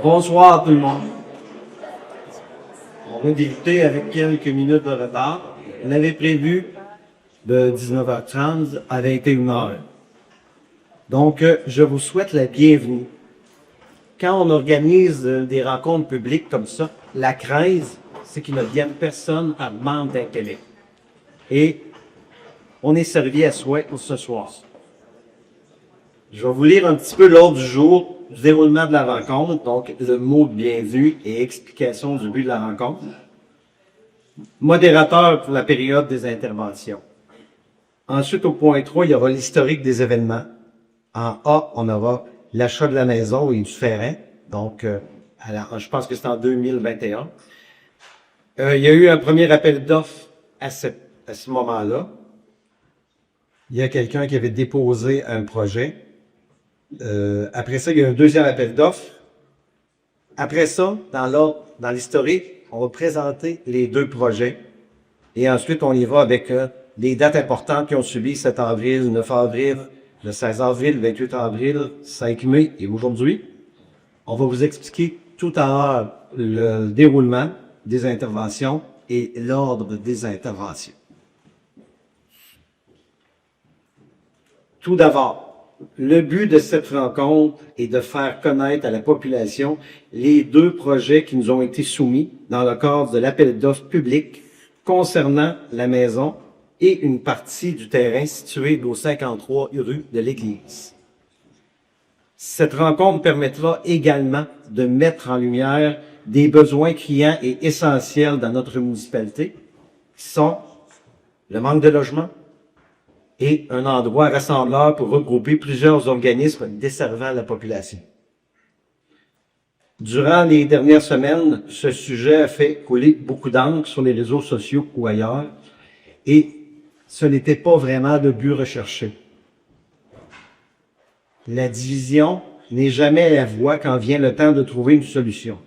Bonsoir tout le monde. On va débuter avec quelques minutes de retard. On avait prévu de 19h30 à 21h. Donc, je vous souhaite la bienvenue. Quand on organise des rencontres publiques comme ça, la crainte, c'est qu'il ne vienne personne à demande d'intérêt. Et on est servi à souhait pour ce soir. Je vais vous lire un petit peu l'ordre du jour, du déroulement de la rencontre, donc le mot de bienvenue et explication du but de la rencontre. Modérateur pour la période des interventions. Ensuite, au point 3, il y aura l'historique des événements. En A, on aura l'achat de la maison et du terrain. Donc, je pense que c'est en 2021. Il y a eu un premier appel d'offres à ce moment-là. Il y a quelqu'un qui avait déposé un projet. Après ça, il y a un deuxième appel d'offres. Après ça, dans l'historique, on va présenter les deux projets. Et ensuite, on y va avec les dates importantes qui ont subi 7 avril, 9 avril, le 16 avril, 28 avril, 5 mai et aujourd'hui. On va vous expliquer tout à l'heure le déroulement des interventions et l'ordre des interventions. Tout d'abord, le but de cette rencontre est de faire connaître à la population les deux projets qui nous ont été soumis dans le cadre de l'appel d'offres public concernant la maison et une partie du terrain situé au 53 rue de l'Église. Cette rencontre permettra également de mettre en lumière des besoins criants et essentiels dans notre municipalité, qui sont le manque de logement, et un endroit rassembleur pour regrouper plusieurs organismes desservant la population. Durant les dernières semaines, ce sujet a fait couler beaucoup d'encre sur les réseaux sociaux ou ailleurs, et ce n'était pas vraiment le but recherché. La division n'est jamais la voie quand vient le temps de trouver une solution.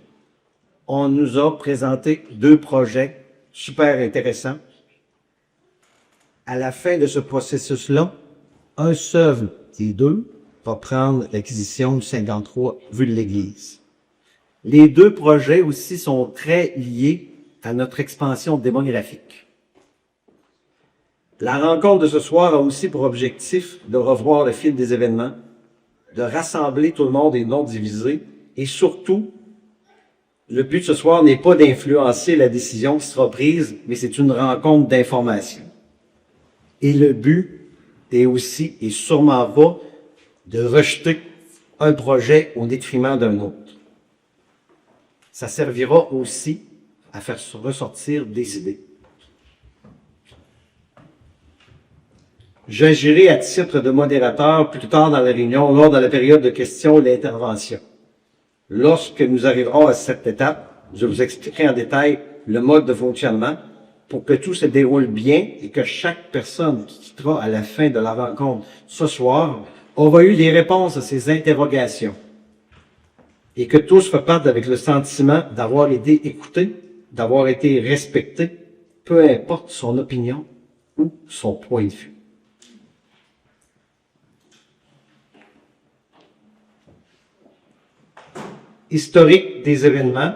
On nous a présenté deux projets super intéressants. À la fin de ce processus-là, un seul des deux va prendre l'acquisition du 53 rue de l'Église. Les deux projets aussi sont très liés à notre expansion démographique. La rencontre de ce soir a aussi pour objectif de revoir le fil des événements, de rassembler tout le monde et non diviser, et surtout, le but de ce soir n'est pas d'influencer la décision qui sera prise, mais c'est une rencontre d'information. Et le but est aussi, et sûrement pas, de rejeter un projet au détriment d'un autre. Ça servira aussi à faire ressortir des idées. J'agirai à titre de modérateur plus tard dans la réunion, lors de la période de questions et d'intervention. Lorsque nous arriverons à cette étape, je vous expliquerai en détail le mode de fonctionnement pour que tout se déroule bien et que chaque personne qui quittera à la fin de la rencontre ce soir aura eu les réponses à ses interrogations et que tous repartent avec le sentiment d'avoir été écoutés, d'avoir été respectés, peu importe son opinion ou son point de vue. Historique des événements,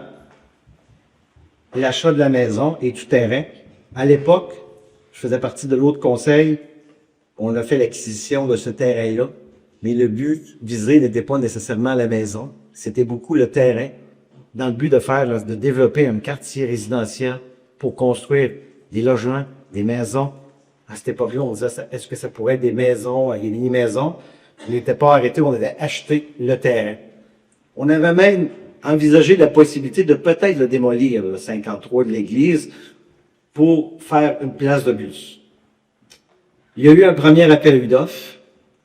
l'achat de la maison et du terrain. À l'époque, je faisais partie de l'autre conseil, on a fait l'acquisition de ce terrain-là, mais le but visé n'était pas nécessairement la maison, c'était beaucoup le terrain, dans le but de développer un quartier résidentiel pour construire des logements, des maisons. À cette époque-là, on disait, est-ce que ça pourrait être des maisons, des mini-maisons? On n'était pas arrêté, on avait acheté le terrain. On avait même envisagé la possibilité de peut-être le démolir, le 53 de l'Église, pour faire une place de bus. Il y a eu un premier appel d'offres,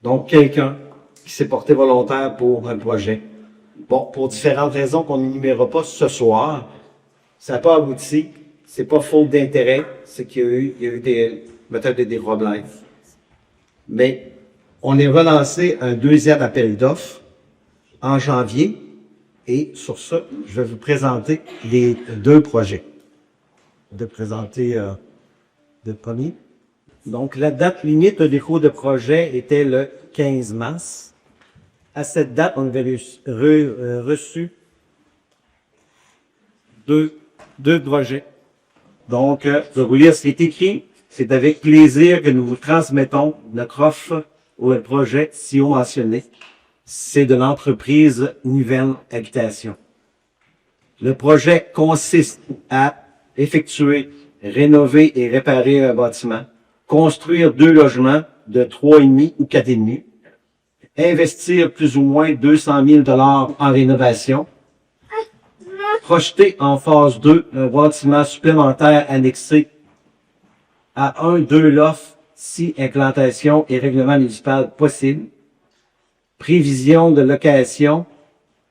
donc quelqu'un qui s'est porté volontaire pour un projet. Bon, pour différentes raisons qu'on n'énumérera pas ce soir, ça n'a pas abouti, c'est pas faute d'intérêt, c'est qu'il y a eu peut-être des problèmes. Mais on a relancé un deuxième appel d'offres en janvier, et sur ça, je vais vous présenter les deux projets. De présenter le premier. Donc, la date limite de dépôt de projet était le 15 mars. À cette date, on avait reçu deux projets. Donc, je vais vous lire ce qui est écrit. C'est avec plaisir que nous vous transmettons notre offre ou le projet si haut mentionné. C'est de l'entreprise Nouvelle Habitation. Le projet consiste à effectuer, rénover et réparer un bâtiment, construire 2 logements de 3,5 ou 4,5, investir plus ou moins 200 000 $ en rénovation, projeter en phase 2 un bâtiment supplémentaire annexé à 2 lofts si implantation et règlement municipal possible, prévision de location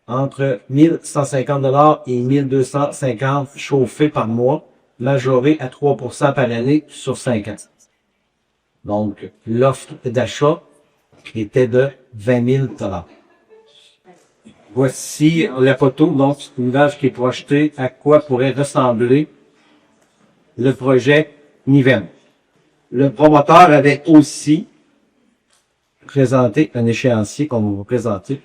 entre 1 150 $ et 1 250 chauffés par mois, majoré à 3 % par année sur 5 ans. Donc, l'offre d'achat était de 20 000 $. Voici la photo, donc, une image qui est projetée à quoi pourrait ressembler le projet Nivelle. Le promoteur avait aussi présenté un échéancier qu'on va vous présenter.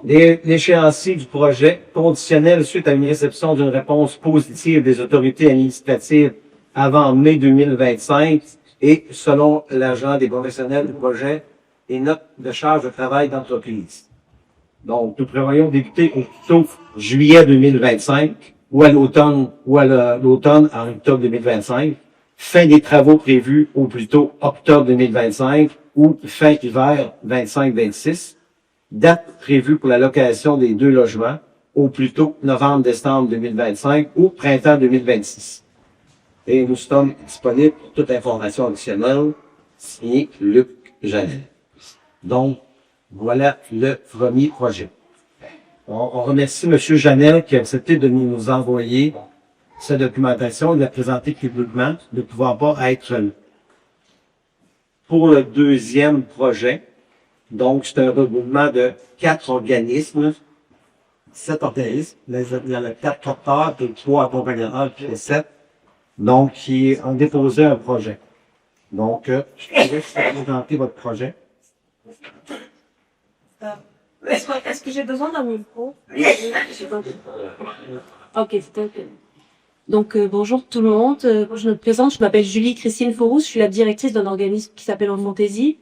L'échéancier du projet conditionnel suite à une réception d'une réponse positive des autorités administratives avant mai 2025 et selon l'agent des professionnels du projet et notes de charge de travail d'entreprise. Donc, nous prévoyons débuter au plus tôt juillet 2025 ou à l'automne en octobre 2025. Fin des travaux prévus au plus tôt octobre 2025 ou fin hiver 25-26. Date prévue pour la location des 2 logements au plus tôt novembre-décembre 2025 ou printemps 2026. Et nous sommes disponibles pour toute information additionnelle. Signé Luc Janel. Donc, voilà le premier projet. On remercie M. Janel qui a accepté de nous envoyer cette documentation et de la présenter publiquement, de pouvoir pas être là. Pour le deuxième projet, donc c'est un regroupement de 4 organismes, 7 organismes, il y en a 4 porteurs, puis 3 accompagnateurs, puis 7, donc qui ont déposé un projet. Donc, je vais vous présenter votre projet. Est-ce que j'ai besoin d'un micro? Ok, c'est ok. Donc, bonjour tout le monde. Je me présente, je m'appelle Julie Christine Forous, je suis la directrice d'un organisme qui s'appelle Enfantaisie.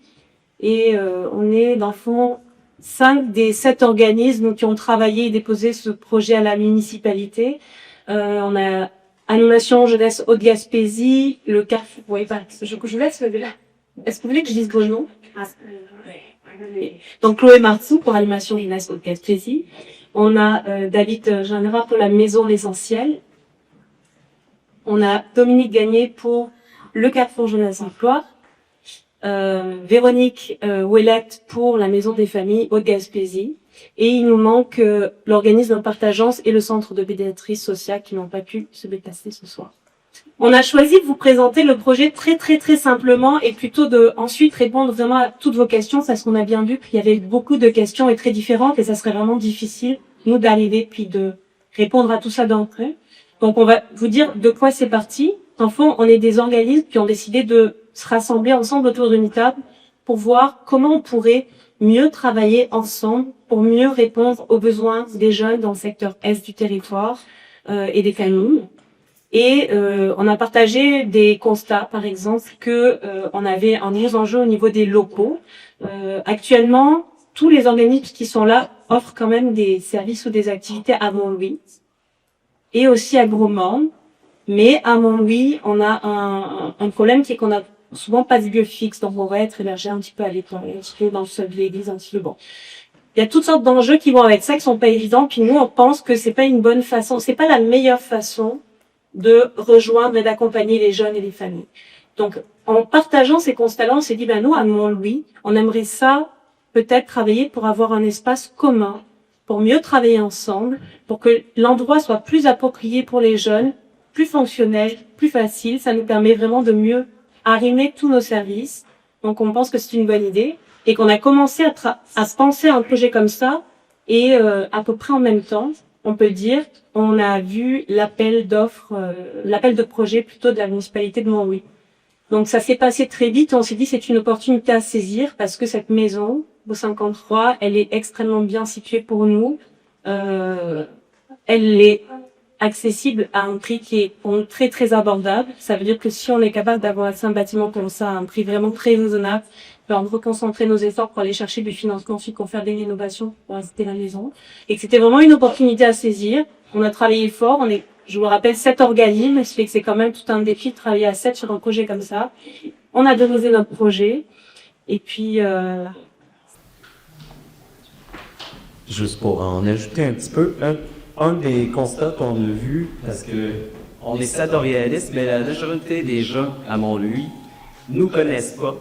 Et on est, dans le fond, 5 des 7 organismes qui ont travaillé et déposé ce projet à la municipalité. On a Animation Jeunesse Haute-Gaspésie, le CAF. Vous voyez pas, je vous laisse là. Est-ce que vous voulez que je dise vos noms? Donc, Chloé Martsou pour Animation Jeunesse Haute-Gaspésie. On a David Genera pour la Maison L'Essentiel. On a Dominique Gagné pour le Carrefour Jeunesse Emploi. Véronique Ouellette pour la Maison des Familles Haute-Gaspésie. Et il nous manque l'organisme Partageance et le Centre de pédiatrie sociale qui n'ont pas pu se déplacer ce soir. On a choisi de vous présenter le projet très simplement et plutôt de ensuite répondre vraiment à toutes vos questions parce qu'on a bien vu qu'il y avait beaucoup de questions et très différentes et ça serait vraiment difficile, nous, d'arriver puis de répondre à tout ça d'entrée. Donc, on va vous dire de quoi c'est parti. En fond, on est des organismes qui ont décidé de se rassembler ensemble autour d'une table pour voir comment on pourrait mieux travailler ensemble pour mieux répondre aux besoins des jeunes dans le secteur Est du territoire et des familles. Et on a partagé des constats, par exemple, que on avait un gros enjeu au niveau des locaux. Actuellement, tous les organismes qui sont là offrent quand même des services ou des activités à Montlouis et aussi à Grosmont. Mais à Montlouis, on a un problème qui est qu'on a souvent pas de lieu fixe, donc on va être hébergé un petit peu à l'école, un petit peu dans le sol de l'église, un petit peu bon. Il y a toutes sortes d'enjeux qui vont avec ça, qui sont pas évidents, puis nous, on pense que c'est pas une bonne façon, c'est pas la meilleure façon de rejoindre et d'accompagner les jeunes et les familles. Donc, en partageant ces constats-là, on s'est dit, nous, à Montlouis, on aimerait ça, peut-être travailler pour avoir un espace commun, pour mieux travailler ensemble, pour que l'endroit soit plus approprié pour les jeunes, plus fonctionnel, plus facile. Ça nous permet vraiment de mieux arrimer tous nos services. Donc, on pense que c'est une bonne idée et qu'on a commencé à se penser à un projet comme ça et à peu près en même temps, on peut dire, on a vu l'appel d'offres, l'appel de projet plutôt de la municipalité de Montlouis. Donc, ça s'est passé très vite. On s'est dit c'est une opportunité à saisir parce que cette maison, Beau 53, elle est extrêmement bien située pour nous. Elle est accessible à un prix qui est pour nous très très abordable. Ça veut dire que si on est capable d'avoir accès à un bâtiment comme ça à un prix vraiment très raisonnable, on peut reconcentrer nos efforts pour aller chercher du financement pour faire des rénovations pour inciter la maison. Et que c'était vraiment une opportunité à saisir. On a travaillé fort, je vous le rappelle, 7 organismes, ce qui fait que c'est quand même tout un défi de travailler à 7 sur un projet comme ça. On a déposé notre projet, et puis... Juste pour en ajouter un petit peu, un des constats qu'on a vu, parce que on est sadorialiste, mais la majorité des gens à Mont-Louis nous connaissent pas,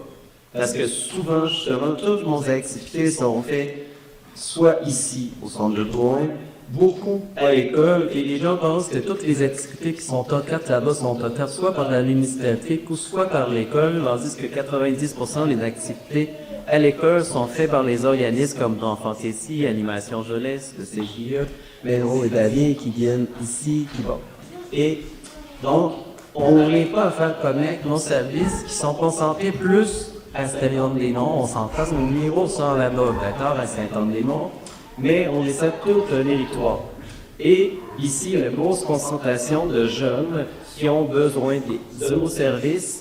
parce que souvent, justement, toutes nos activités sont faites soit ici, au centre de Drouin, beaucoup à l'école, et les gens pensent que toutes les activités qui sont offertes là-bas sont offertes soit par l'administratif ou soit par l'école, tandis que 90% des activités à l'école sont faites par les organismes comme Enfants ici, Animation Jeunesse, le CJE, Métro et Davien qui viennent ici, qui vont. Et donc, on n'arrive pas à faire connaître nos services qui sont concentrés plus à Saint-Anne-des-Monts. On s'en passe nos numéros sont là-bas, d'accord, à Saint-Anne-des-Monts, mais on essaie de tout le territoire. Et ici, il y a une grosse concentration de jeunes qui ont besoin de nos services.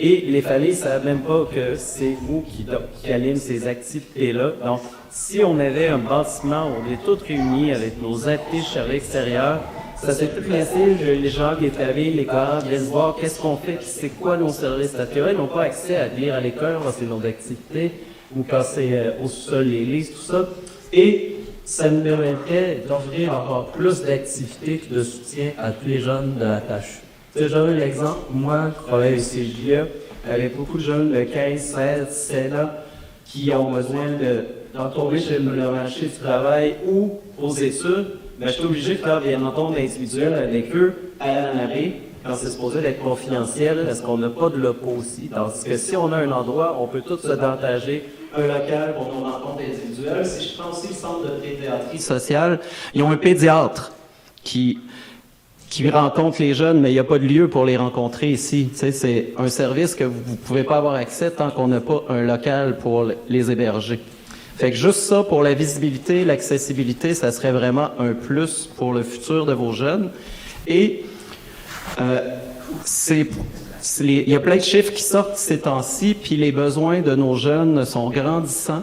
Et les familles ne savent même pas que c'est nous qui animent ces activités-là. Donc, si on avait un bâtiment où on est tous réunis avec nos affiches à l'extérieur, ça serait plus facile. Les gens, les familles, les parents viennent voir qu'est-ce qu'on fait, c'est quoi nos services naturels. Ils n'ont pas accès à lire à l'école quand c'est nos activités, ou quand c'est au sol, les listes, tout ça. Et ça nous permettrait d'offrir encore plus d'activités de soutien à tous les jeunes de la tâche. Je donne l'exemple, moi, je travaille au CJE, avec beaucoup de jeunes de 15, 16, 17 ans qui ont besoin d'entourer chez le marché du travail ou aux études, mais je suis obligé de faire des rencontres individuelles avec eux à l'année, quand c'est supposé d'être confidentiel, parce qu'on n'a pas de locaux aussi. Tandis que si on a un endroit, on peut tous se partager un local pour nos rencontres individuelles. Si je prends aussi le centre de pédiatrie sociale, ils ont un pédiatre qui rencontre les jeunes, mais il n'y a pas de lieu pour les rencontrer ici. Tu sais, c'est un service que vous ne pouvez pas avoir accès tant qu'on n'a pas un local pour les héberger. Fait que juste ça, pour la visibilité, l'accessibilité, ça serait vraiment un plus pour le futur de vos jeunes. Et il y a plein de chiffres qui sortent ces temps-ci, puis les besoins de nos jeunes sont grandissants.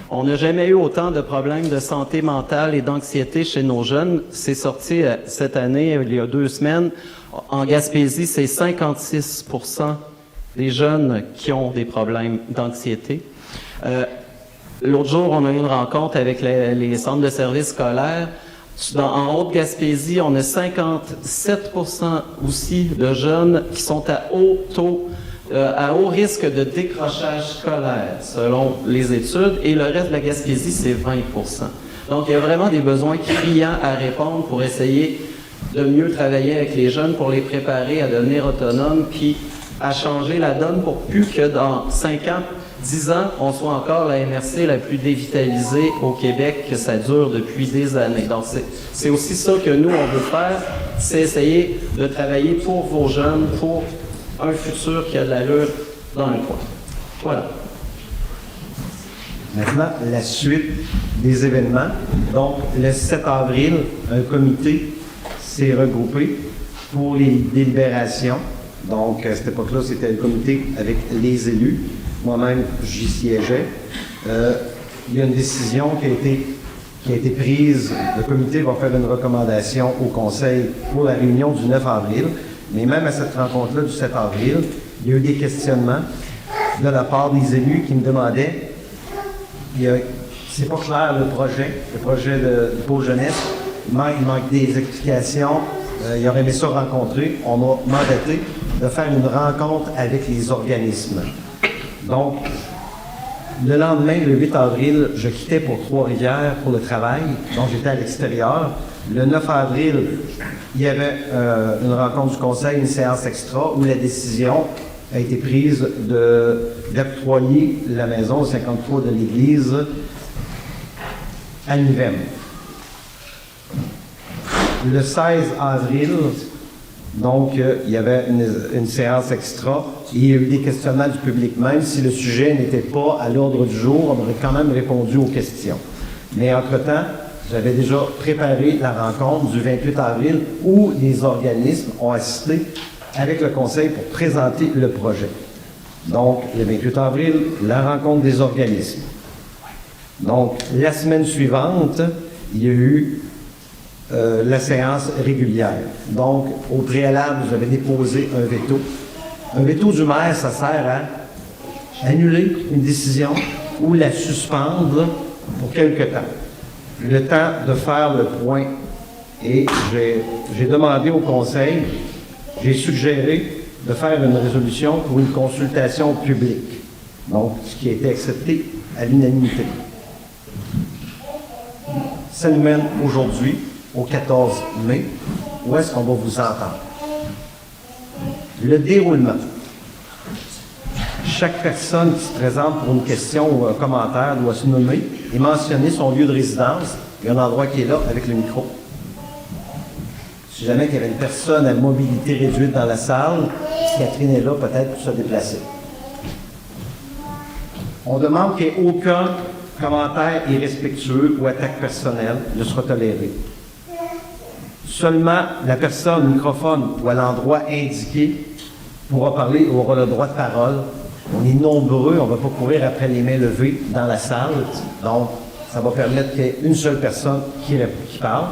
On n'a jamais eu autant de problèmes de santé mentale et d'anxiété chez nos jeunes. C'est sorti cette année, il y a 2 semaines. En Gaspésie, c'est 56% des jeunes qui ont des problèmes d'anxiété. L'autre jour, on a eu une rencontre avec les centres de services scolaires. En Haute-Gaspésie, on a 57% aussi de jeunes qui sont à haut risque de décrochage scolaire, selon les études, et le reste de la Gaspésie, c'est 20%. Donc, il y a vraiment des besoins criants à répondre pour essayer de mieux travailler avec les jeunes, pour les préparer à devenir autonomes, puis à changer la donne pour plus que dans 5 ans, 10 ans, on soit encore la MRC la plus dévitalisée au Québec, que ça dure depuis des années. Donc, c'est aussi ça que nous, on veut faire, c'est essayer de travailler pour vos jeunes, pour un futur qui a de l'allure dans le coin. Voilà. Maintenant, la suite des événements. Donc, le 7 avril, un comité s'est regroupé pour les délibérations. Donc, à cette époque-là, c'était le comité avec les élus. Moi-même, j'y siégeais. Il y a une décision qui a été prise. Le comité va faire une recommandation au conseil pour la réunion du 9 avril. Mais même à cette rencontre-là du 7 avril, il y a eu des questionnements de la part des élus qui me demandaient, c'est pas clair le projet de Pôle Jeunesse, il manque des explications, il aurait aimé ça rencontrer. On m'a mandaté de faire une rencontre avec les organismes. Donc, le lendemain, le 8 avril, je quittais pour Trois-Rivières pour le travail, donc j'étais à l'extérieur. Le 9 avril, il y avait une rencontre du conseil, une séance extra, où la décision a été prise d'octroyer la maison 53 de l'église à l'IVEM. Le 16 avril, donc, il y avait une séance extra et il y a eu des questionnements du public. Même si le sujet n'était pas à l'ordre du jour, on aurait quand même répondu aux questions. Mais entre-temps, j'avais déjà préparé la rencontre du 28 avril où les organismes ont assisté avec le conseil pour présenter le projet. Donc, le 28 avril, la rencontre des organismes. Donc, la semaine suivante, il y a eu la séance régulière. Donc, au préalable, vous avez déposé un veto. Un veto du maire, ça sert à annuler une décision ou la suspendre pour quelque temps. Le temps de faire le point. Et j'ai demandé au conseil, j'ai suggéré de faire une résolution pour une consultation publique. Donc, ce qui a été accepté à l'unanimité. Ça nous mène aujourd'hui au 14 mai, où est-ce qu'on va vous entendre? Le déroulement. Chaque personne qui se présente pour une question ou un commentaire doit se nommer et mentionner son lieu de résidence et un endroit qui est là avec le micro. Si jamais il y avait une personne à mobilité réduite dans la salle, Catherine est là peut-être pour se déplacer. On demande qu'il n'y ait aucun commentaire irrespectueux ou attaque personnelle ne sera toléré. Seulement la personne au microphone ou à l'endroit indiqué pourra parler, aura le droit de parole. On est nombreux, on ne va pas courir après les mains levées dans la salle. Donc, ça va permettre qu'il y ait une seule personne qui parle.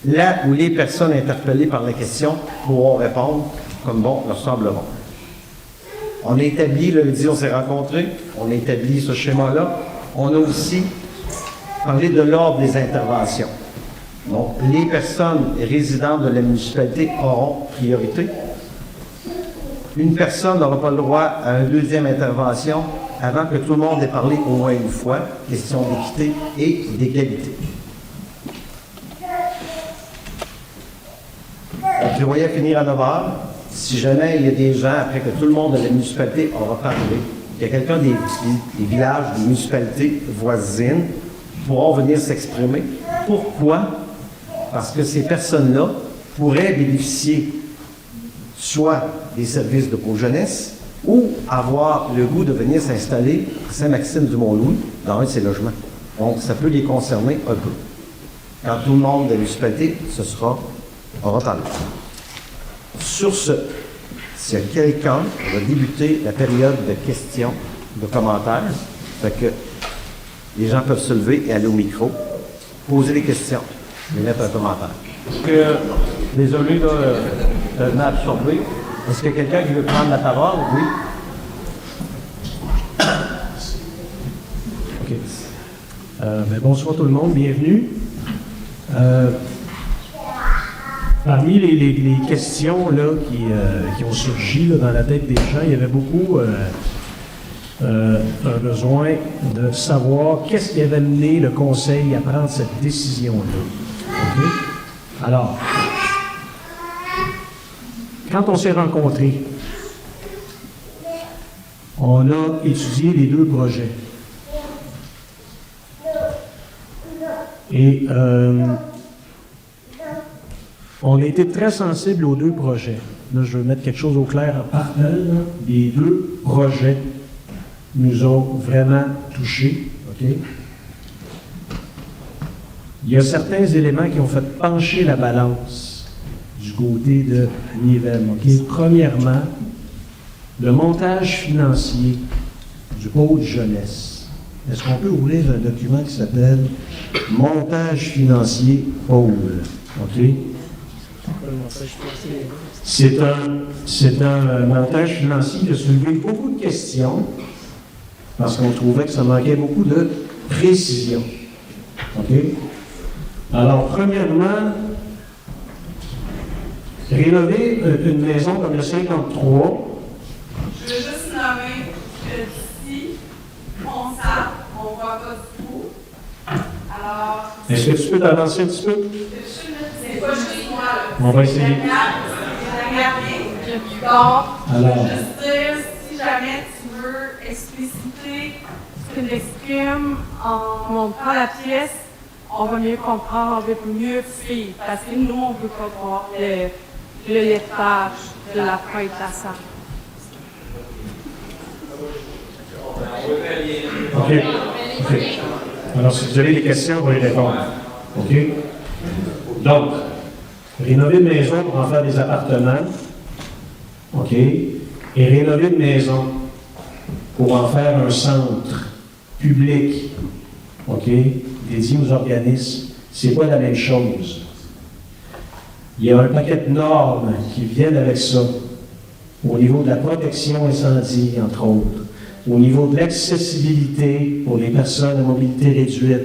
Là où les personnes interpellées par la question pourront répondre comme bon leur semblera. On a établi, lundi, on s'est rencontrés, on a établi ce schéma-là. On a aussi parlé de l'ordre des interventions. Donc, les personnes résidentes de la municipalité auront priorité. Une personne n'aura pas le droit à une deuxième intervention avant que tout le monde ait parlé au moins une fois. Question d'équité et d'égalité. On prévoyait finir à 9 h. Si jamais il y a des gens, après que tout le monde de la municipalité aura parlé, il y a quelqu'un des villages, des municipalités voisines pourront venir s'exprimer. Pourquoi? Parce que ces personnes-là pourraient bénéficier soit des services de pôle jeunesse ou avoir le goût de venir s'installer à Saint-Maxime-du-Mont-Louis dans un de ces logements. Donc, ça peut les concerner un peu. Quand tout le monde de la municipalité, aura parlé. Sur ce, s'il y a quelqu'un, on va débuter la période de questions, de commentaires. Fait que les gens peuvent se lever et aller au micro, poser des questions, et mettre un commentaire. Désolé de m'absorber. Est-ce qu'il y a quelqu'un qui veut prendre la parole? Oui. OK. Bonsoir tout le monde, bienvenue. Parmi les questions là, qui ont surgi là, dans la tête des gens, il y avait beaucoup un besoin de savoir qu'est-ce qui avait mené le conseil à prendre cette décision-là. Okay? Alors, quand on s'est rencontrés, on a étudié les deux projets. Et on a été très sensible aux deux projets. Là, je veux mettre quelque chose au clair. Les deux projets nous ont vraiment touchés. Okay? Il y a certains éléments qui ont fait pencher la balance du côté de Nivelles. Okay? Premièrement, le montage financier du pôle jeunesse. Est-ce qu'on peut ouvrir un document qui s'appelle « Montage financier pôle ». Okay? C'est un montage financier qui a soulevé beaucoup de questions parce qu'on trouvait que ça manquait beaucoup de précision. OK? Alors, premièrement, rénover une maison comme le 53. Je veux juste nommer que si on sape, on ne voit pas du tout. Alors. Est-ce que tu peux t'avancer un petit peu? C'est pas juste moi, là. On va essayer. Donc, alors, juste dire, si jamais tu veux expliciter ce que l'exprime en montrant la pièce, on va mieux comprendre, on va mieux suivre. Parce que nous, on ne peut pas voir le lettrage de la fin de la salle. OK. Alors, si vous avez des questions, on va y répondre. OK? Donc, rénover une maison pour en faire des appartements, OK? Et rénover une maison pour en faire un centre public, OK, dédié aux organismes, c'est pas la même chose. Il y a un paquet de normes qui viennent avec ça, au niveau de la protection incendie, entre autres, au niveau de l'accessibilité pour les personnes à mobilité réduite.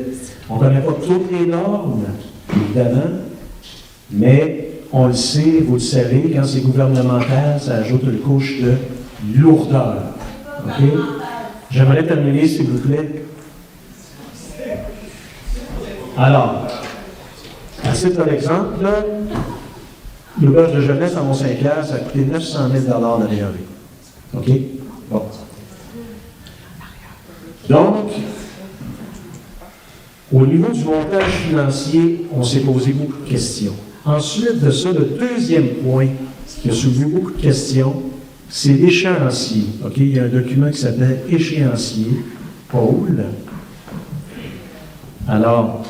On ne connaît pas toutes les normes, évidemment, mais on le sait, vous le savez, quand c'est gouvernemental, ça ajoute une couche de lourdeur. OK? J'aimerais terminer, s'il vous plaît. Alors, à titre d'exemple, l'auberge de jeunesse à Mont-Saint-Pierre, ça a coûté 900 000 $ à rénover. OK? Bon. Donc, au niveau du montage financier, on s'est posé beaucoup de questions. Ensuite de ça, le deuxième point qui a soulevé beaucoup de questions, c'est l'échéancier. OK? Il y a un document qui s'appelle échéancier. Paul. Alors,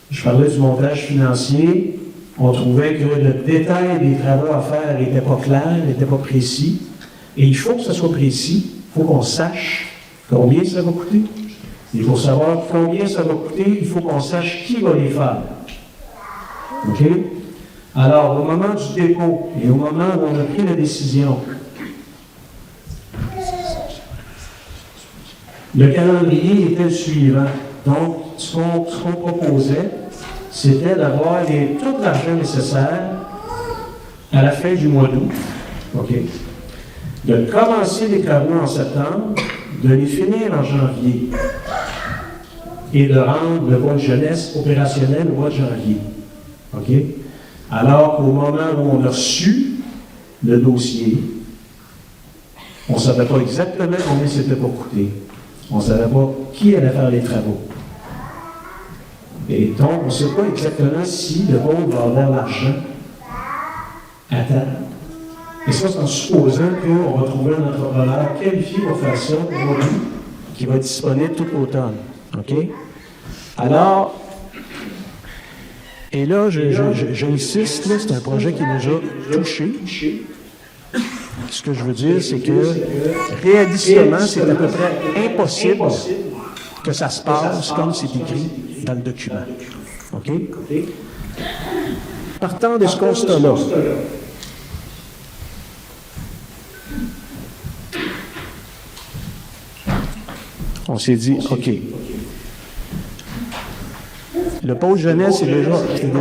je parlais du montage financier. On trouvait que le détail des travaux à faire n'était pas clair, n'était pas précis. Et il faut que ce soit précis. Il faut qu'on sache combien ça va coûter. Il faut savoir combien ça va coûter. Il faut qu'on sache qui va les faire. OK? Alors, au moment du dépôt et au moment où on a pris la décision, le calendrier était le suivant. Donc, ce qu'on proposait, c'était d'avoir tout l'argent nécessaire à la fin du mois d'août. OK? De commencer les travaux en septembre, de les finir en janvier et de rendre le pôle jeunesse opérationnel au mois de janvier. OK? Alors qu'au moment où on a reçu le dossier, on ne savait pas exactement combien c'était pour coûter. On ne savait pas qui allait faire les travaux. Et donc, on ne sait pas exactement si le pôle va avoir l'argent à temps. Et ça, c'est en supposant qu'on va trouver un entrepreneur qualifié pour faire ça aujourd'hui, qui va être disponible tout l'automne. OK? Alors, et là, j'insiste, là, c'est un projet qui est déjà touché. Ce que je veux dire, c'est que réalistement, c'est à peu près impossible que ça se passe comme c'est écrit dans le document. OK? Partant de ce constat-là, on s'est dit, OK, le pôle jeunesse est déjà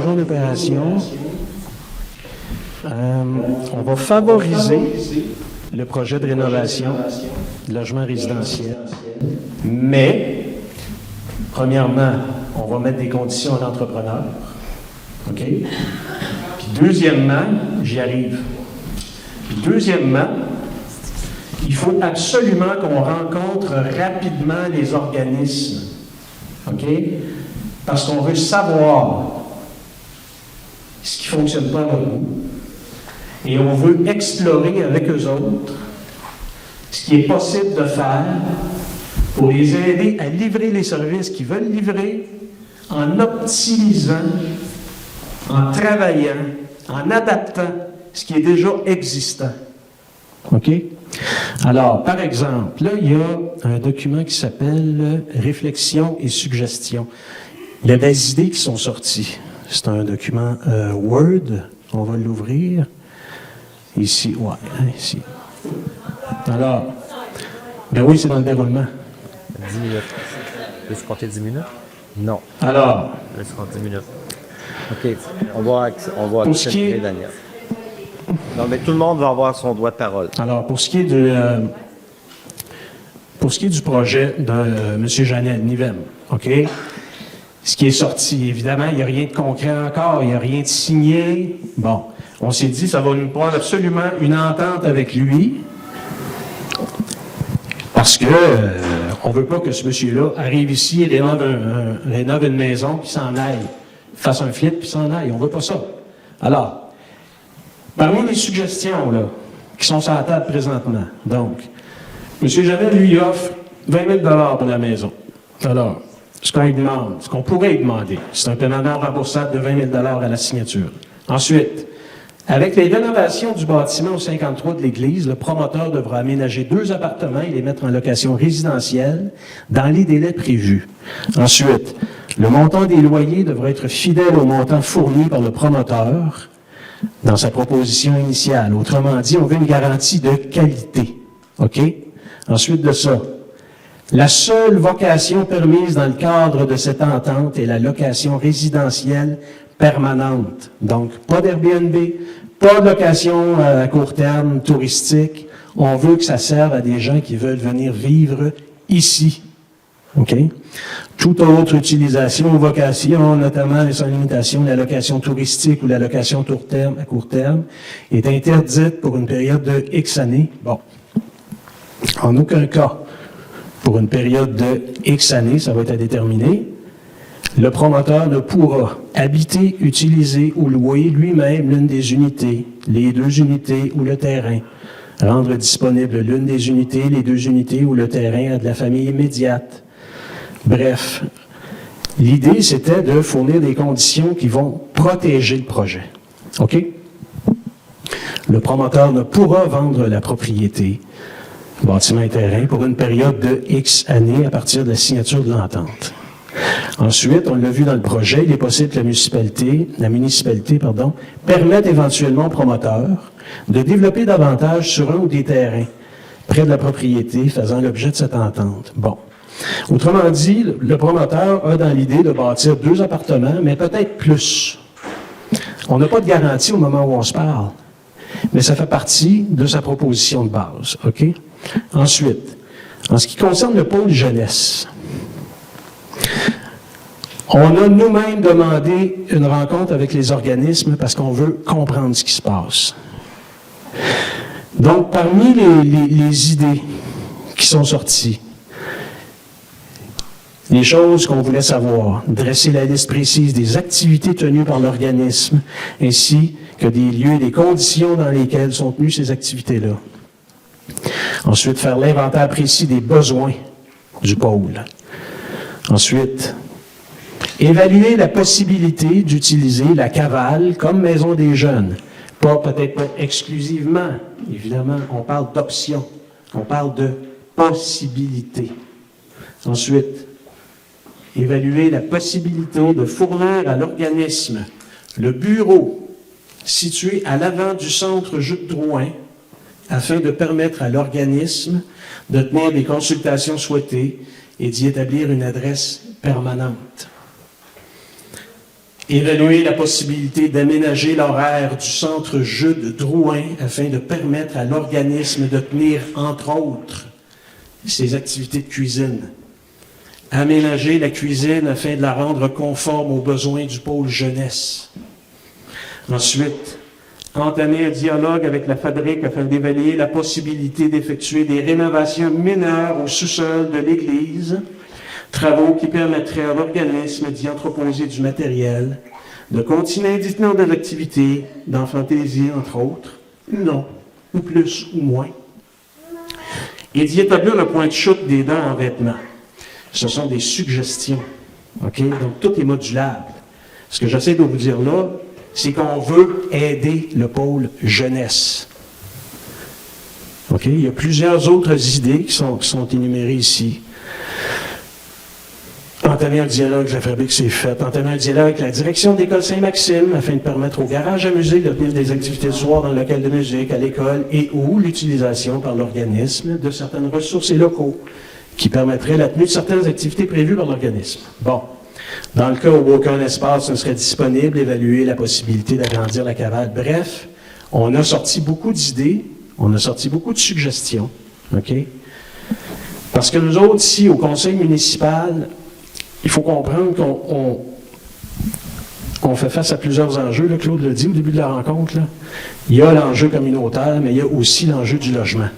en opération. On va favoriser le projet de rénovation de logements résidentiels. Mais, premièrement, on va mettre des conditions à l'entrepreneur. OK? Puis deuxièmement, j'y arrive. Puis deuxièmement, il faut absolument qu'on rencontre rapidement les organismes. OK? Parce qu'on veut savoir ce qui ne fonctionne pas avec nous. Et on veut explorer avec eux autres ce qui est possible de faire pour les aider à livrer les services qu'ils veulent livrer en optimisant, en travaillant, en adaptant ce qui est déjà existant. OK? Alors, par exemple, là, il y a un document qui s'appelle « Réflexion et suggestion ». Il y a des idées qui sont sorties. C'est un document Word. On va l'ouvrir. Ici, ouais, ici. Alors, ben oui, c'est dans le déroulement. 10 minutes. Peux-tu compter 10 minutes? Non. Alors, Peux-tu compter 10 minutes? OK. On va pour ce qui est, Daniel. Non, mais tout le monde va avoir son droit de parole. alors, pour ce qui est du projet de M. Janel Nivem, OK? Ce qui est sorti, évidemment, il n'y a rien de concret encore, il n'y a rien de signé. Bon, on s'est dit, ça va nous prendre absolument une entente avec lui, parce que on ne veut pas que ce monsieur-là arrive ici et rénove une maison, puis s'en aille, fasse un flip, puis s'en aille. On ne veut pas ça. Alors, parmi les suggestions là, qui sont sur la table présentement, donc, M. Jamel lui offre 20 000 $ pour la maison. Alors, ce qu'on lui demande, ce qu'on pourrait lui demander, c'est un paiement non remboursable de 20 000 $ à la signature. Ensuite, avec les rénovations du bâtiment au 53 de l'église, le promoteur devra aménager 2 appartements et les mettre en location résidentielle dans les délais prévus. Ensuite, le montant des loyers devra être fidèle au montant fourni par le promoteur dans sa proposition initiale. Autrement dit, on veut une garantie de qualité. OK? Ensuite de ça, la seule vocation permise dans le cadre de cette entente est la location résidentielle permanente. Donc, pas d'Airbnb, pas de location à court terme touristique. On veut que ça serve à des gens qui veulent venir vivre ici. OK? Toute autre utilisation ou vocation, notamment sans limitation, la location touristique ou la location à court terme, est interdite pour une période de X années. Bon. En aucun cas, pour une période de X années, ça va être à déterminer, le promoteur ne pourra habiter, utiliser ou louer lui-même l'une des unités, les 2 unités ou le terrain, rendre disponible l'une des unités, les 2 unités ou le terrain à de la famille immédiate. Bref, l'idée, c'était de fournir des conditions qui vont protéger le projet. OK? Le promoteur ne pourra vendre la propriété, bâtiment et terrain, pour une période de X années à partir de la signature de l'entente. Ensuite, on l'a vu dans le projet, il est possible que la municipalité, permette éventuellement au promoteur de développer davantage sur un ou des terrains près de la propriété faisant l'objet de cette entente. Bon. Autrement dit, le promoteur a dans l'idée de bâtir 2 appartements, mais peut-être plus. On n'a pas de garantie au moment où on se parle, mais ça fait partie de sa proposition de base. OK? Ensuite, en ce qui concerne le pôle jeunesse, on a nous-mêmes demandé une rencontre avec les organismes parce qu'on veut comprendre ce qui se passe. Donc, parmi les idées qui sont sorties, les choses qu'on voulait savoir, dresser la liste précise des activités tenues par l'organisme, ainsi que des lieux et des conditions dans lesquelles sont tenues ces activités-là. Ensuite, faire l'inventaire précis des besoins du pôle. Ensuite, évaluer la possibilité d'utiliser la cavale comme maison des jeunes. Peut-être pas exclusivement, évidemment, on parle d'options, on parle de possibilités. Ensuite, évaluer la possibilité de fournir à l'organisme le bureau situé à l'avant du centre Jules Drouin afin de permettre à l'organisme de tenir des consultations souhaitées et d'y établir une adresse permanente. Évaluer la possibilité d'aménager l'horaire du centre Jules Drouin afin de permettre à l'organisme de tenir, entre autres, ses activités de cuisine. Aménager la cuisine afin de la rendre conforme aux besoins du pôle jeunesse. Ensuite, entamer un dialogue avec la fabrique afin d'évaluer la possibilité d'effectuer des rénovations mineures au sous-sol de l'église, travaux qui permettraient à l'organisme d'y entreposer du matériel, de continuer à détenir de l'activité, dans fantaisie, entre autres, non, ou plus ou moins, et d'y établir le point de chute des dents en vêtements. Ce sont des suggestions. OK? Donc, tout est modulable. Ce que j'essaie de vous dire là, c'est qu'on veut aider le pôle jeunesse. OK? Il y a plusieurs autres idées qui sont énumérées ici. Entamer un dialogue avec la fabrique, c'est fait. Entamer un dialogue avec la direction de l'école Saint-Maxime afin de permettre au garage à musique de tenir des activités du soir dans le local de musique à l'école et ou l'utilisation par l'organisme de certaines ressources et locaux qui permettraient la tenue de certaines activités prévues par l'organisme. Bon. Dans le cas où aucun espace ne serait disponible, évaluer la possibilité d'agrandir la cavale. Bref, on a sorti beaucoup d'idées, on a sorti beaucoup de suggestions. OK? Parce que nous autres, ici, au conseil municipal, il faut comprendre qu'on fait face à plusieurs enjeux. Là, Claude l'a dit au début de la rencontre. Là. Il y a l'enjeu communautaire, mais il y a aussi l'enjeu du logement.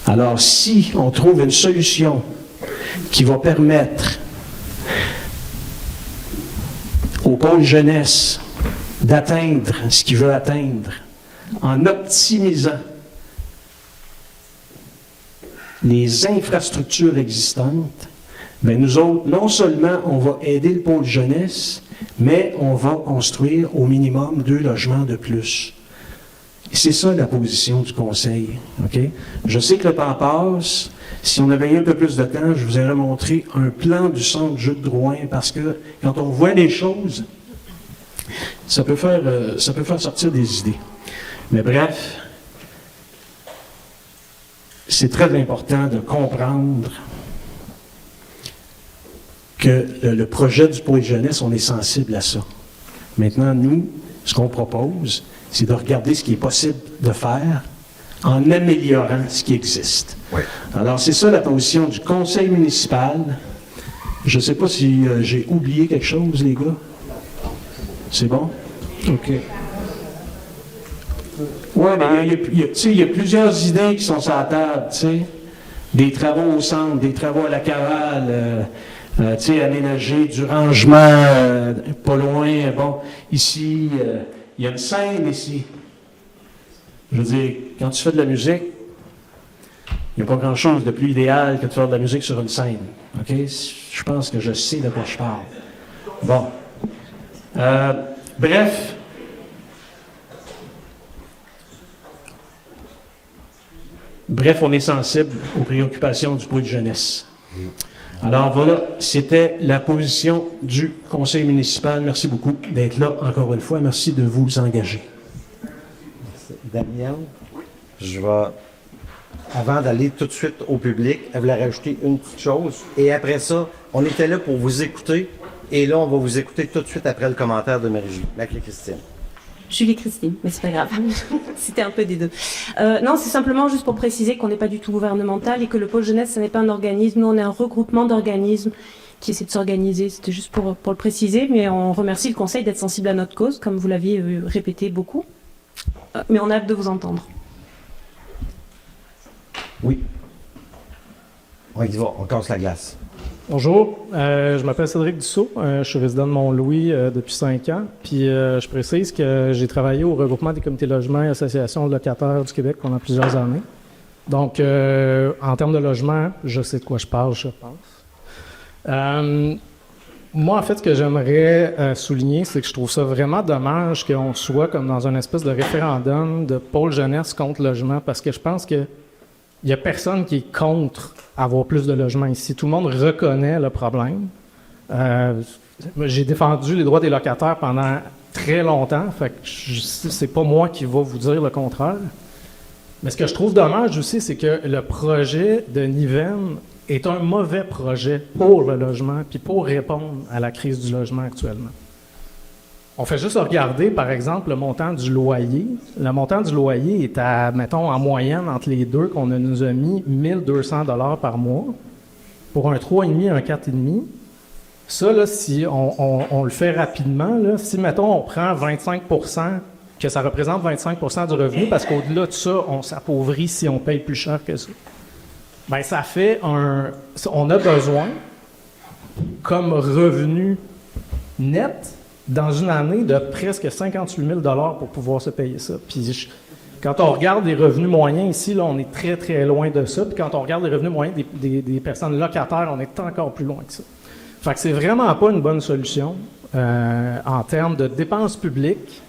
Alors, si on trouve une solution qui va permettre au pôle jeunesse d'atteindre ce qu'il veut atteindre en optimisant les infrastructures existantes, bien, nous autres, non seulement on va aider le pôle jeunesse, mais on va construire au minimum 2 logements de plus. Et c'est ça la position du conseil. OK? Je sais que le temps passe. Si on avait eu un peu plus de temps, je vous aurais montré un plan du centre Jules Drouin, parce que quand on voit les choses, ça peut faire sortir des idées. Mais bref, c'est très important de comprendre que le projet du pôle jeunesse, on est sensible à ça. Maintenant, nous, ce qu'on propose, c'est de regarder ce qui est possible de faire en améliorant ce qui existe. Oui. Alors, c'est ça la position du conseil municipal. Je ne sais pas si j'ai oublié quelque chose, les gars. C'est bon? OK. Oui, mais il y a plusieurs idées qui sont sur la table, tu sais. Des travaux au centre, des travaux à la cavale, tu sais, aménager du rangement pas loin. Bon, ici, il y a une scène ici. Je veux dire, quand tu fais de la musique, il n'y a pas grand-chose de plus idéal que de faire de la musique sur une scène. OK? Je pense que je sais de quoi je parle. Bon. Bref. Bref, on est sensible aux préoccupations du pôle jeunesse. Alors voilà, c'était la position du conseil municipal. Merci beaucoup d'être là encore une fois. Merci de vous engager. Daniel, je vais, avant d'aller tout de suite au public, elle voulait rajouter une petite chose. Et après ça, on était là pour vous écouter. Et là, on va vous écouter tout de suite après le commentaire de Marie-Christine. Julie-Christine, mais c'est pas grave. C'était un peu des deux. Non, c'est simplement juste pour préciser qu'on n'est pas du tout gouvernemental et que le pôle jeunesse, ce n'est pas un organisme. Nous, on est un regroupement d'organismes qui essaient de s'organiser. C'était juste pour le préciser, mais on remercie le conseil d'être sensible à notre cause, comme vous l'aviez répété beaucoup. Mais on a hâte de vous entendre. Oui. On y va, on casse la glace. Bonjour, je m'appelle Cédric Dussault, je suis résident de Mont-Louis depuis 5 ans, puis je précise que j'ai travaillé au regroupement des comités de logement et associations de locataires du Québec pendant plusieurs années. Donc, en termes de logement, je sais de quoi je parle, je pense. Moi, en fait, ce que j'aimerais souligner, c'est que je trouve ça vraiment dommage qu'on soit comme dans une espèce de référendum de pôle jeunesse contre logement, parce que je pense que il n'y a personne qui est contre avoir plus de logements ici. Tout le monde reconnaît le problème. J'ai défendu les droits des locataires pendant très longtemps, fait que c'est pas moi qui va vous dire le contraire. Mais ce que je trouve dommage aussi, c'est que le projet de Nivem est un mauvais projet pour le logement puis pour répondre à la crise du logement actuellement. On fait juste regarder, par exemple, le montant du loyer. Le montant du loyer est à, mettons, en moyenne, entre les deux, qu'on nous a mis 1 200 $ par mois pour un 3,5 et un 4,5. Ça, là, si on le fait rapidement, là, si, mettons, on prend 25 %, que ça représente 25 % du revenu, parce qu'au-delà de ça, on s'appauvrit si on paye plus cher que ça. Bien, ça fait on a besoin, comme revenu net, dans une année de presque 58 000 $ pour pouvoir se payer ça. Puis quand on regarde les revenus moyens ici, là, on est très, très loin de ça. Puis quand on regarde les revenus moyens des personnes locataires, on est encore plus loin que ça. Fait que c'est vraiment pas une bonne solution en termes de dépenses publiques.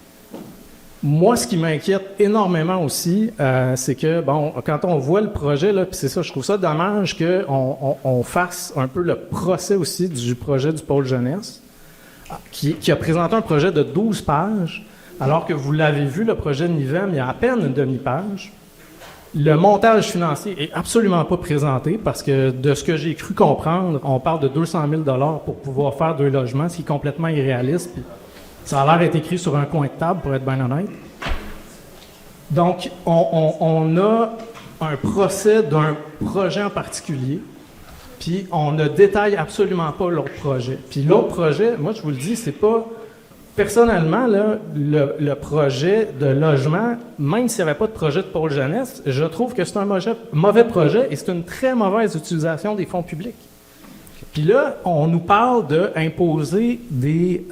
Moi, ce qui m'inquiète énormément aussi, c'est que, bon, quand on voit le projet, là, puis c'est ça, je trouve ça dommage qu'on fasse un peu le procès aussi du projet du pôle jeunesse, qui a présenté un projet de 12 pages, alors que vous l'avez vu, le projet de Nivem, il y a à peine une demi-page. Le montage financier est absolument pas présenté parce que, de ce que j'ai cru comprendre, on parle de 200 000 $ pour pouvoir faire 2 logements, ce qui est complètement irréaliste. Puis ça a l'air d'être écrit sur un coin de table, pour être bien honnête. Donc, on a un procès d'un projet en particulier, puis on ne détaille absolument pas l'autre projet. Puis l'autre projet, moi je vous le dis, c'est pas... Personnellement, là, le projet de logement, même s'il n'y avait pas de projet de pôle jeunesse, je trouve que c'est un mauvais projet et c'est une très mauvaise utilisation des fonds publics. Puis là, on nous parle d'imposer des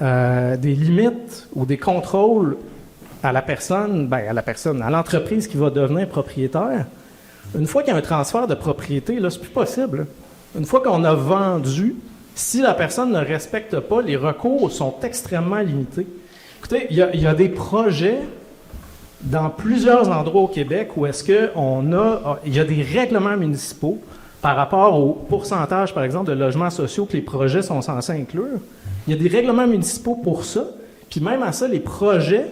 limites ou des contrôles à la personne, à l'entreprise qui va devenir propriétaire. Une fois qu'il y a un transfert de propriété, là, c'est plus possible. Là. Une fois qu'on a vendu, si la personne ne respecte pas, les recours sont extrêmement limités. Écoutez, il y a des projets dans plusieurs endroits au Québec où est-ce il y a des règlements municipaux par rapport au pourcentage, par exemple, de logements sociaux que les projets sont censés inclure. Il y a des règlements municipaux pour ça. Puis même à ça, les projets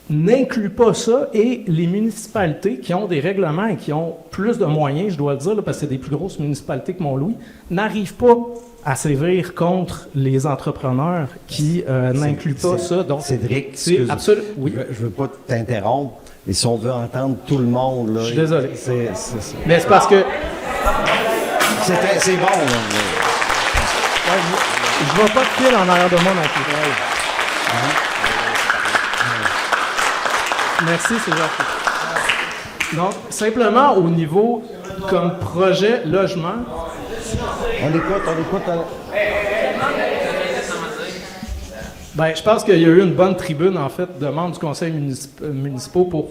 n'incluent pas ça et les municipalités qui ont des règlements et qui ont plus de moyens, je dois le dire, là, parce que c'est des plus grosses municipalités que Mont-Louis, n'arrivent pas à sévir contre les entrepreneurs qui n'incluent pas ça. Donc, Cédric, c'est absolument. Oui. Je veux pas t'interrompre, mais si on veut entendre tout le monde, là, Je suis désolé. C'est Mais c'est parce que c'est bon. Là, je ne vais pas te filer en arrière de moi non plus. Merci, c'est gentil. Donc, simplement au niveau comme projet logement. On écoute. Ben, je pense qu'il y a eu une bonne tribune, en fait, de membres du conseil municipal pour,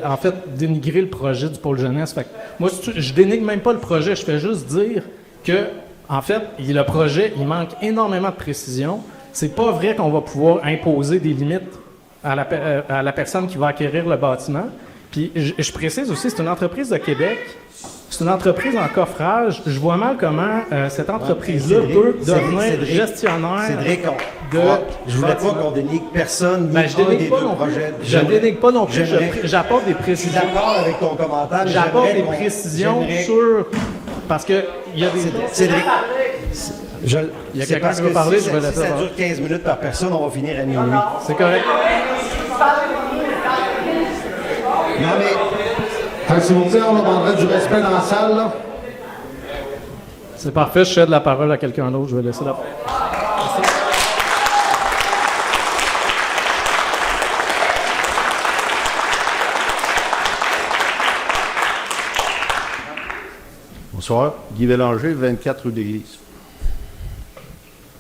en fait, dénigrer le projet du pôle jeunesse. Fait que moi, je dénigre même pas le projet, je fais juste dire que, en fait, le projet, il manque énormément de précision. C'est pas vrai qu'on va pouvoir imposer des limites à la personne qui va acquérir le bâtiment. Puis, je précise aussi, c'est une entreprise de Québec. C'est une entreprise en coffrage. Je vois mal comment cette entreprise-là peut devenir gestionnaire de... Je voulais pas qu'on dénigre personne, ni je dénigre pas non plus. Je ne dénigre pas non plus. J'apporte des précisions. Je suis d'accord avec ton commentaire. J'apporte des précisions sur... Parce que il y a des... Cédric, il y a quelqu'un qui veut parler, je vais laisser ça dure 15 minutes par personne, on va finir à minuit. C'est correct. Non, mais... S'il vous plaît, on demanderait du respect dans la salle, là. C'est parfait, je cède la parole à quelqu'un d'autre, je vais laisser la parole. Bonsoir, Guy Bélanger, 24 rue d'Église.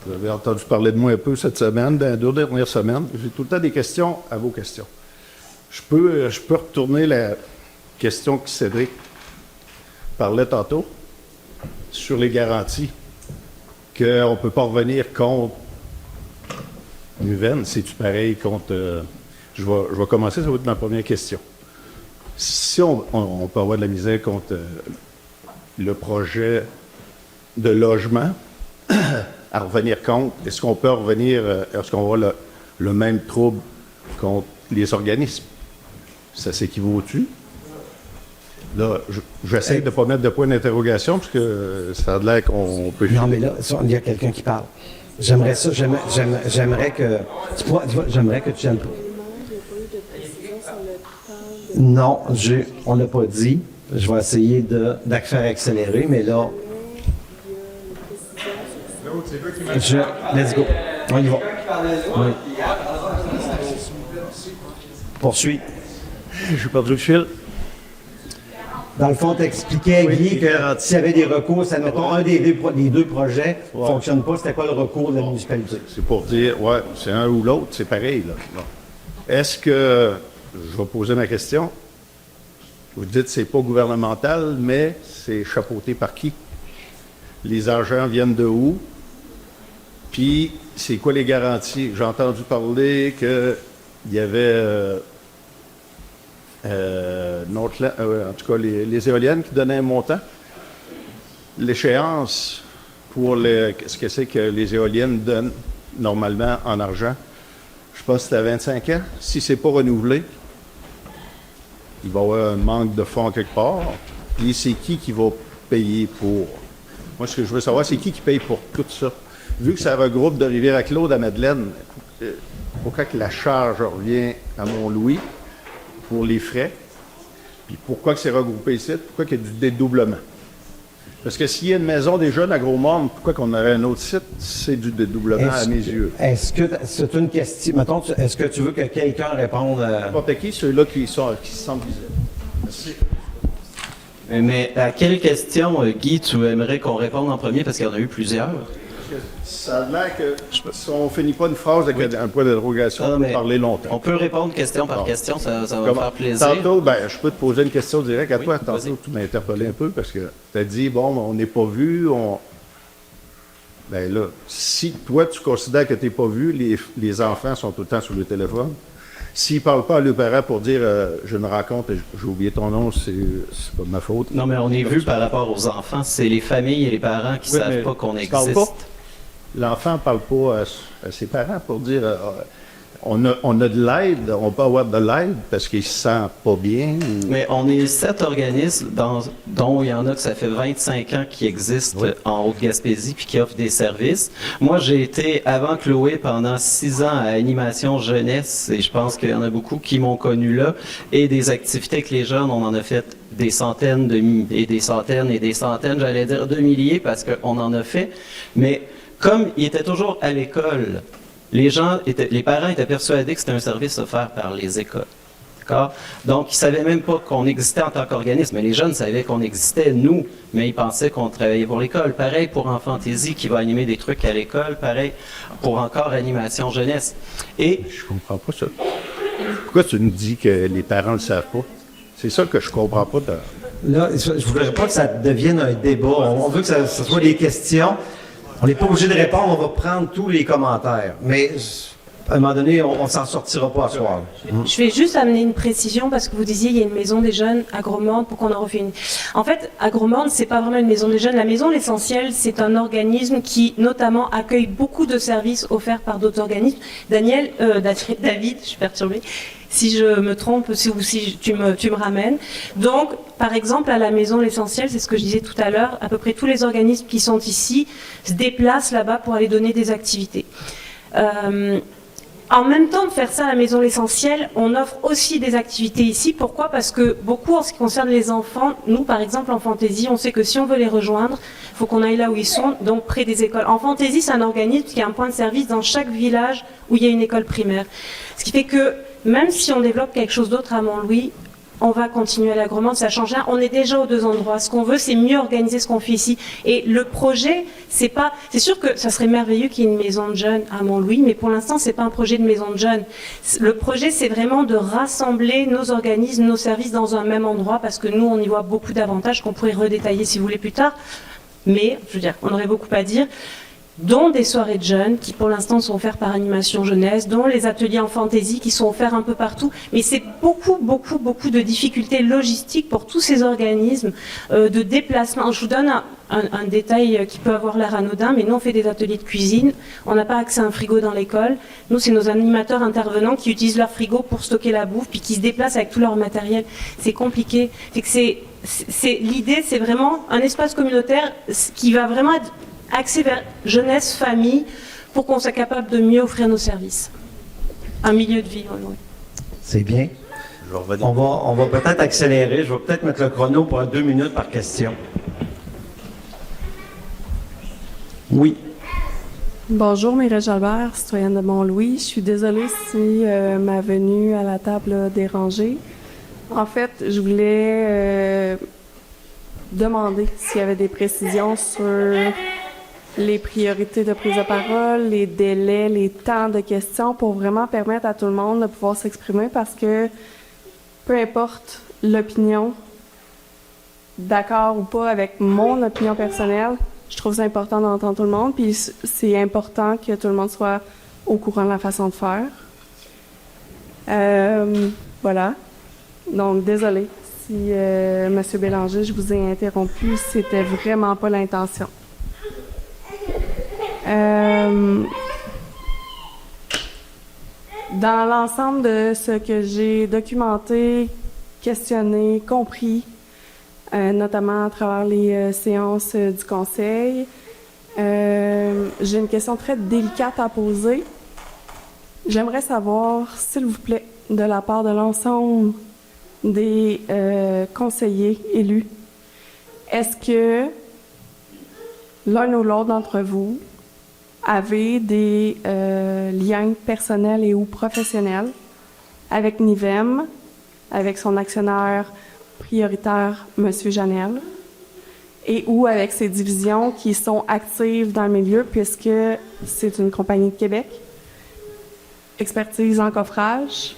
Vous avez entendu parler de moi un peu cette semaine, dans les 2 dernières semaines. J'ai tout le temps des questions à vos questions. Je peux retourner la question que Cédric parlait tantôt sur les garanties, qu'on ne peut pas revenir contre Nuven. C'est-tu pareil contre... je vais commencer, ça va être ma première question. Si on peut avoir de la misère contre le projet de logement, à revenir contre, est-ce qu'on peut revenir, est-ce qu'on va le même trouble contre les organismes? Ça s'équivaut-tu? Là, j'essaie de ne pas mettre de point d'interrogation, parce que ça a l'air qu'on peut... Non, mais là, il y a quelqu'un qui parle. J'aimerais ça, j'aimerais que... J'aimerais que tu... Non, on l'a pas dit. Je vais essayer de faire accélérer, mais là... Let's go. On y va. Oui. Poursuis. J'ai perdu le fil. Dans le fond, tu expliquais, Guy, que s'il y avait des recours, ça mettons un des deux projets ne fonctionne pas, c'était quoi le recours de la municipalité? C'est pour dire, ouais, c'est un ou l'autre, c'est pareil, là. Est-ce que, je vais poser ma question, vous dites que c'est pas gouvernemental, mais c'est chapeauté par qui? Les argents viennent de où? Puis, c'est quoi les garanties? J'ai entendu parler qu'il y avait... en tout cas, les éoliennes qui donnaient un montant. L'échéance pour ce que c'est que les éoliennes donnent normalement en argent, je pense que c'est à 25 ans. Si c'est pas renouvelé, il va y avoir un manque de fonds quelque part. Puis c'est qui va payer pour? Moi, ce que je veux savoir, c'est qui paye pour tout ça? Vu que ça regroupe de Rivière-à-Claude à Madeleine, pourquoi que la charge revient à Mont-Louis pour les frais? Puis pourquoi que c'est regroupé ici? Pourquoi qu'il y a du dédoublement? Parce que s'il y a une maison déjà dans Gros-Morne, pourquoi qu'on aurait un autre site? C'est du dédoublement à mes yeux. Est-ce que c'est une question... Mettons, est-ce que tu veux que quelqu'un réponde à... N'importe qui, ceux-là qui se sentent visibles. Merci. Mais à quelle question, Guy, tu aimerais qu'on réponde en premier? Parce qu'il y en a eu plusieurs. Parce que ça a l'air que si on finit pas une phrase avec un point d'interrogation, on peut parler longtemps. On peut répondre question par question, ça va me faire plaisir. Tantôt, je peux te poser une question directe à toi. Tantôt, tu m'as interpellé un peu parce que tu as dit, on n'est pas vu, Ben là, si toi, tu considères que tu n'es pas vu, les enfants sont tout le temps sur le téléphone. S'ils ne parlent pas à leurs parents pour dire j'ai une rencontre, j'ai oublié ton nom, c'est pas de ma faute. Non, mais on est vu par rapport aux enfants. C'est les familles et les parents qui ne savent pas qu'on existe. L'enfant ne parle pas à ses parents pour dire on a de l'aide, on peut avoir de l'aide parce qu'il ne se sent pas bien. Mais on est 7 organismes dont il y en a que ça fait 25 ans qui existent en Haute-Gaspésie puis qui offrent des services. Moi, j'ai été avant Chloé pendant 6 ans à Animation Jeunesse et je pense qu'il y en a beaucoup qui m'ont connu là. Et des activités avec les jeunes, on en a fait des centaines et des centaines, j'allais dire de milliers parce qu'on en a fait. Mais comme ils étaient toujours à l'école, les parents étaient persuadés que c'était un service offert par les écoles. D'accord? Donc, ils ne savaient même pas qu'on existait en tant qu'organisme. Mais les jeunes savaient qu'on existait, nous, mais ils pensaient qu'on travaillait pour l'école. Pareil pour Enfantaisie qui va animer des trucs à l'école. Pareil pour encore Animation Jeunesse. Et je comprends pas ça. Pourquoi tu nous dis que les parents ne le savent pas? C'est ça que je comprends pas. Là, je ne voudrais pas que ça devienne un débat. On veut que ça soit des questions. On n'est pas obligé de répondre, on va prendre tous les commentaires. Mais à un moment donné, on ne s'en sortira pas à soir. Je vais juste amener une précision parce que vous disiez il y a une maison des jeunes à Grosmorne pour qu'on en refait une. En fait, à Grosmorne, c'est pas vraiment une maison des jeunes. La maison L'Essentiel, c'est un organisme qui notamment accueille beaucoup de services offerts par d'autres organismes. David, je suis perturbée. Si je me trompe, ou si tu me ramènes. Donc, par exemple, à la maison L'Essentiel, c'est ce que je disais tout à l'heure, à peu près tous les organismes qui sont ici se déplacent là-bas pour aller donner des activités. En même temps de faire ça à la maison L'Essentiel, on offre aussi des activités ici. Pourquoi? Parce que beaucoup, en ce qui concerne les enfants, nous, par exemple, en Fantaisie, on sait que si on veut les rejoindre, il faut qu'on aille là où ils sont, donc près des écoles. En Fantaisie, c'est un organisme qui a un point de service dans chaque village où il y a une école primaire. Ce qui fait que même si on développe quelque chose d'autre à Mont-Louis, on va continuer à l'agrément, ça change rien. On est déjà aux deux endroits. Ce qu'on veut, c'est mieux organiser ce qu'on fait ici. Et le projet, c'est sûr que ça serait merveilleux qu'il y ait une maison de jeunes à Mont-Louis, mais pour l'instant, c'est pas un projet de maison de jeunes. Le projet, c'est vraiment de rassembler nos organismes, nos services dans un même endroit, parce que nous, on y voit beaucoup d'avantages qu'on pourrait redétailler si vous voulez plus tard. Mais, je veux dire, on aurait beaucoup à dire, dont des soirées de jeunes qui pour l'instant sont offertes par Animation Jeunesse, dont les ateliers en fantaisie qui sont offerts un peu partout. Mais c'est beaucoup de difficultés logistiques pour tous ces organismes de déplacement. Je vous donne un détail qui peut avoir l'air anodin, mais nous on fait des ateliers de cuisine, on n'a pas accès à un frigo dans l'école. Nous c'est nos animateurs intervenants qui utilisent leur frigo pour stocker la bouffe, puis qui se déplacent avec tout leur matériel. C'est compliqué. L'idée c'est vraiment un espace communautaire qui va vraiment être axé vers jeunesse, famille, pour qu'on soit capable de mieux offrir nos services. Un milieu de vie, oui. C'est bien. On va peut-être accélérer. Je vais peut-être mettre le chrono pour 2 minutes par question. Oui. Bonjour, Mireille Jalbert, citoyenne de Mont-Louis. Je suis désolée si ma venue à la table a dérangé. En fait, je voulais demander s'il y avait des précisions sur les priorités de prise de parole, les délais, les temps de questions pour vraiment permettre à tout le monde de pouvoir s'exprimer parce que peu importe l'opinion, d'accord ou pas avec mon opinion personnelle, je trouve ça important d'entendre tout le monde, puis c'est important que tout le monde soit au courant de la façon de faire. Voilà. Donc, désolée si, M. Bélanger, je vous ai interrompu, c'était vraiment pas l'intention. Dans l'ensemble de ce que j'ai documenté, questionné, compris, notamment à travers les séances du Conseil, j'ai une question très délicate à poser. J'aimerais savoir, s'il vous plaît, de la part de l'ensemble des conseillers élus, est-ce que l'un ou l'autre d'entre vous avez des liens personnels et ou professionnels avec Nivem, avec son actionnaire prioritaire, M. Janel? et ou avec ses divisions qui sont actives dans le milieu puisque c'est une compagnie de Québec. Expertise en coffrage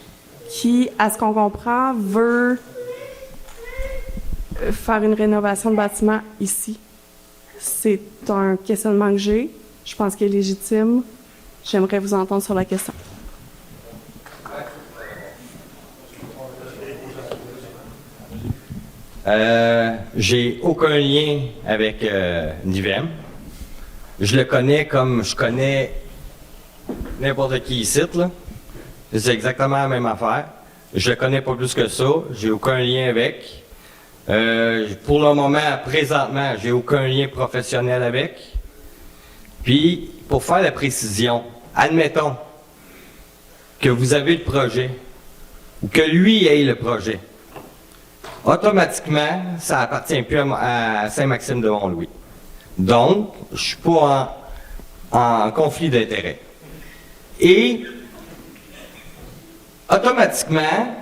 qui, à ce qu'on comprend, veut faire une rénovation de bâtiment ici. C'est un questionnement que j'ai. Je pense qu'il est légitime. J'aimerais vous entendre sur la question. J'ai aucun lien avec Nivem. Je le connais comme je connais n'importe qui ici, là. C'est exactement la même affaire. Je le connais pas plus que ça. J'ai aucun lien avec. Pour le moment, présentement, j'ai aucun lien professionnel avec. Puis, pour faire la précision, admettons que vous avez le projet ou que lui ait le projet. Automatiquement, ça appartient plus à Saint-Maxime de Mont-Louis. Donc, je suis pas en conflit d'intérêts. Et, automatiquement,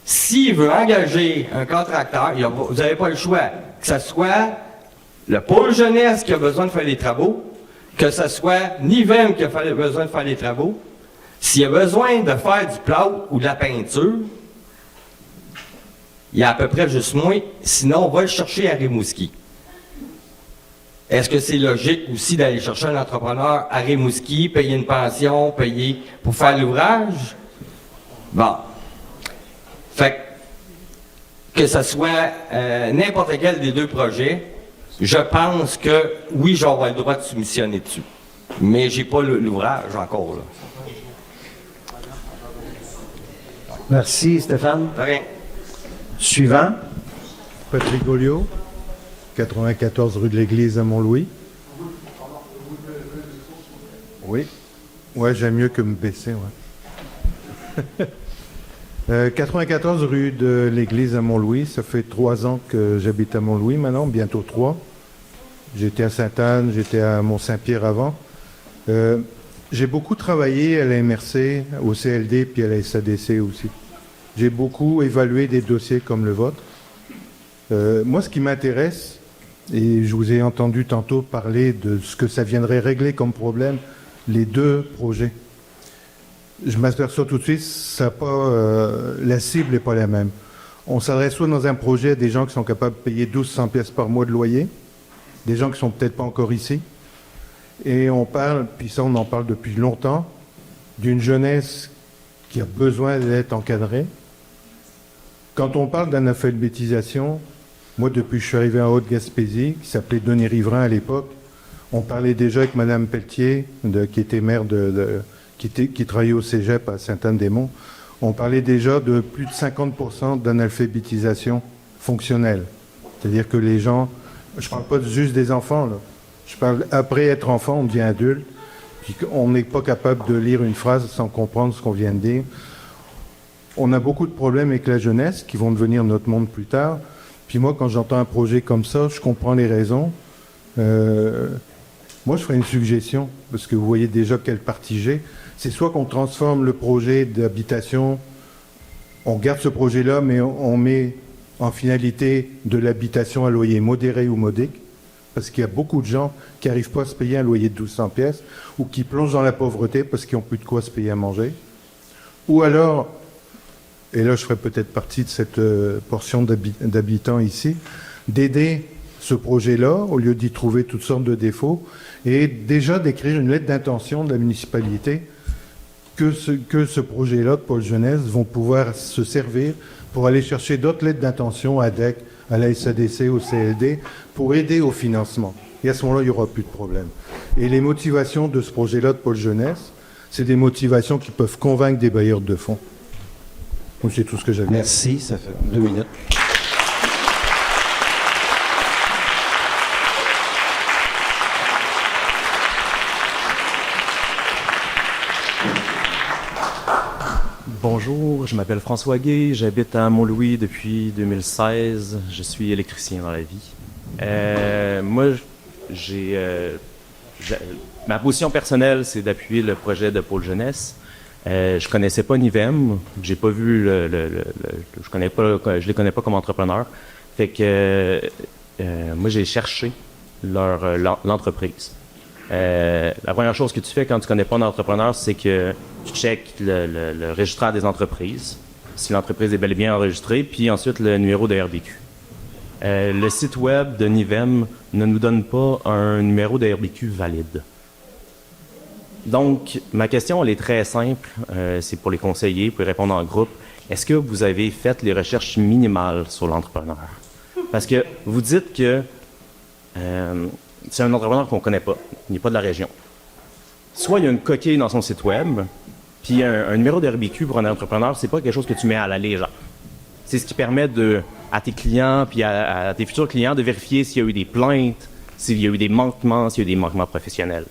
s'il veut engager un contracteur, vous n'avez pas le choix. Que ce soit le pôle jeunesse qui a besoin de faire les travaux, que ce soit Nivem qui a besoin de faire les travaux, s'il a besoin de faire du plâtre ou de la peinture, il y a à peu près juste moi, sinon on va le chercher à Rimouski. Est-ce que c'est logique aussi d'aller chercher un entrepreneur à Rimouski, payer une pension, payer pour faire l'ouvrage? Bon. Fait que ce soit n'importe quel des deux projets, je pense que oui, j'aurai le droit de soumissionner dessus. Mais j'ai pas l'ouvrage encore là. Merci, Stéphane. De rien. Suivant. Patrick Goliot, 94 rue de l'Église à Mont-Louis. Oui. Ouais, j'aime mieux que me baisser, ouais. 94 rue de l'Église à Mont-Louis. Ça fait 3 ans que j'habite à Mont-Louis maintenant, bientôt 3. J'étais à Sainte-Anne, j'étais à Mont-Saint-Pierre avant. J'ai beaucoup travaillé à la MRC, au CLD, puis à la SADC aussi. J'ai beaucoup évalué des dossiers comme le vôtre. Moi, ce qui m'intéresse, et je vous ai entendu tantôt parler de ce que ça viendrait régler comme problème, les deux projets. Je m'aperçois tout de suite, la cible n'est pas la même. On s'adresse soit dans un projet à des gens qui sont capables de payer 1200 pièces par mois de loyer, des gens qui sont peut-être pas encore ici, et on parle, puis ça on en parle depuis longtemps, d'une jeunesse qui a besoin d'être encadrée. Quand on parle d'analphabétisation, moi depuis que je suis arrivé en Haute-Gaspésie, qui s'appelait Denis Riverain à l'époque, on parlait déjà avec Mme Pelletier, qui était maire qui travaillait au cégep à Sainte-Anne-des-Monts, on parlait déjà de plus de 50% d'analphabétisation fonctionnelle. C'est-à-dire que les gens, je ne parle pas juste des enfants, là. Je parle après être enfant, on devient adulte, puis on n'est pas capable de lire une phrase sans comprendre ce qu'on vient de dire. On a beaucoup de problèmes avec la jeunesse qui vont devenir notre monde plus tard. Puis moi, quand j'entends un projet comme ça, je comprends les raisons. Moi, je ferais une suggestion, parce que vous voyez déjà quelle partie j'ai. C'est soit qu'on transforme le projet d'habitation, on garde ce projet-là, mais on met en finalité de l'habitation à loyer modéré ou modique, parce qu'il y a beaucoup de gens qui n'arrivent pas à se payer un loyer de 1200 pièces ou qui plongent dans la pauvreté parce qu'ils n'ont plus de quoi se payer à manger. Ou alors, et là je ferai peut-être partie de cette portion d'habitants ici, d'aider ce projet-là, au lieu d'y trouver toutes sortes de défauts, et déjà d'écrire une lettre d'intention de la municipalité que ce projet-là de Pôle Jeunesse vont pouvoir se servir pour aller chercher d'autres lettres d'intention à DEC, à la SADC, au CLD, pour aider au financement. Et à ce moment-là, il n'y aura plus de problème. Et les motivations de ce projet-là de Pôle Jeunesse, c'est des motivations qui peuvent convaincre des bailleurs de fonds. Donc c'est tout ce que j'avais. Merci, ça fait 2 minutes. Bonjour, je m'appelle François Guay, j'habite à Mont-Louis depuis 2016, je suis électricien dans la vie. Moi, ma position personnelle, c'est d'appuyer le projet de Pôle Jeunesse. Je connaissais pas Nivem, j'ai pas vu je les connais pas comme entrepreneur. Fait que moi, j'ai cherché l'entreprise. La première chose que tu fais quand tu connais pas un entrepreneur, c'est que tu checkes le registraire des entreprises, si l'entreprise est bel et bien enregistrée, puis ensuite le numéro de RBQ. Le site web de Nivem ne nous donne pas un numéro de RBQ valide. Donc, ma question, elle est très simple. C'est pour les conseillers, pour répondre en groupe. Est-ce que vous avez fait les recherches minimales sur l'entrepreneur? Parce que vous dites que c'est un entrepreneur qu'on ne connaît pas. Il n'est pas de la région. Soit il y a une coquille dans son site web, puis un numéro de RBQ pour un entrepreneur, c'est pas quelque chose que tu mets à la légère. C'est ce qui permet à tes clients, puis à tes futurs clients, de vérifier s'il y a eu des plaintes, s'il y a eu des manquements, s'il y a eu des manquements professionnels.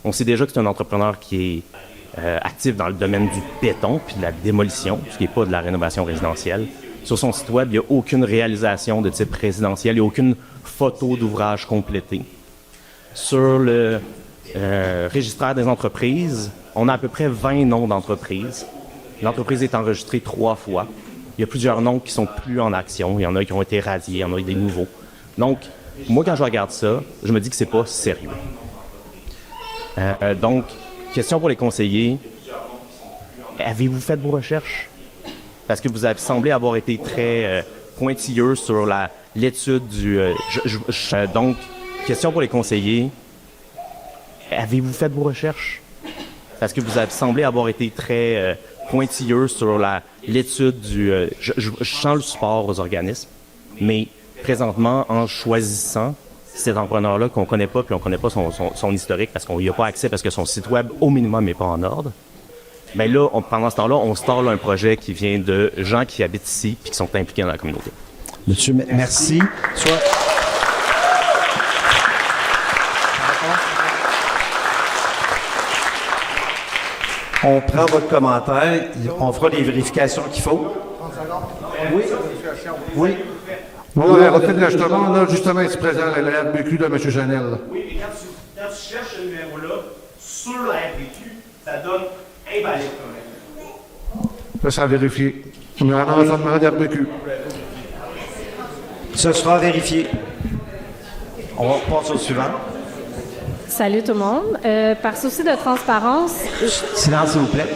On sait déjà que c'est un entrepreneur qui est actif dans le domaine du béton puis de la démolition, ce qui n'est pas de la rénovation résidentielle. Sur son site web, il n'y a aucune réalisation de type résidentiel, il n'y a aucune photo d'ouvrage complété. Sur le registraire des entreprises, on a à peu près 20 noms d'entreprises. L'entreprise est enregistrée 3 fois. Il y a plusieurs noms qui sont plus en action. Il y en a qui ont été radiés, il y en a des nouveaux. Donc, moi, quand je regarde ça, je me dis que c'est pas sérieux. Donc, question pour les conseillers. Avez-vous fait vos recherches? Parce que vous avez semblé avoir été très pointilleux sur l'étude du... donc, question pour les conseillers. Avez-vous fait vos recherches? Parce que vous avez semblé avoir été très pointilleux sur l'étude du... je sens le support aux organismes, mais présentement, en choisissant cet entrepreneur-là qu'on ne connaît pas, puis on ne connaît pas son historique parce qu'on n'y a pas accès, parce que son site web, au minimum, n'est pas en ordre, bien là, pendant ce temps-là, on start un projet qui vient de gens qui habitent ici puis qui sont impliqués dans la communauté. Monsieur, merci. On prend votre commentaire, on fera les vérifications qu'il faut. Oui. Oui. Oui, l'ajustement, là, justement, il se présente la RBQ de M. Chanel. Là. Oui, mais quand tu cherches ce numéro-là sur la RBQ, ça donne invalide quand même. Ça sera vérifié. On a un enregistrement de RBQ. Ce sera vérifié. On va passer au suivant. Salut tout le monde. Par souci de transparence... Silence, s'il vous plaît.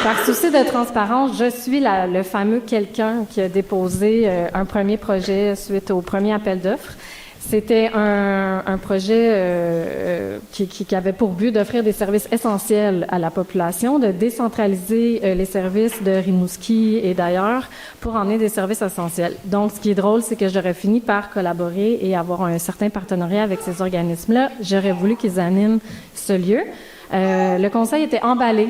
Par souci de transparence, je suis le fameux quelqu'un qui a déposé un premier projet suite au premier appel d'offres. C'était un projet qui avait pour but d'offrir des services essentiels à la population, de décentraliser les services de Rimouski et d'ailleurs pour emmener des services essentiels. Donc, ce qui est drôle, c'est que j'aurais fini par collaborer et avoir un certain partenariat avec ces organismes-là. J'aurais voulu qu'ils animent ce lieu. Le conseil était emballé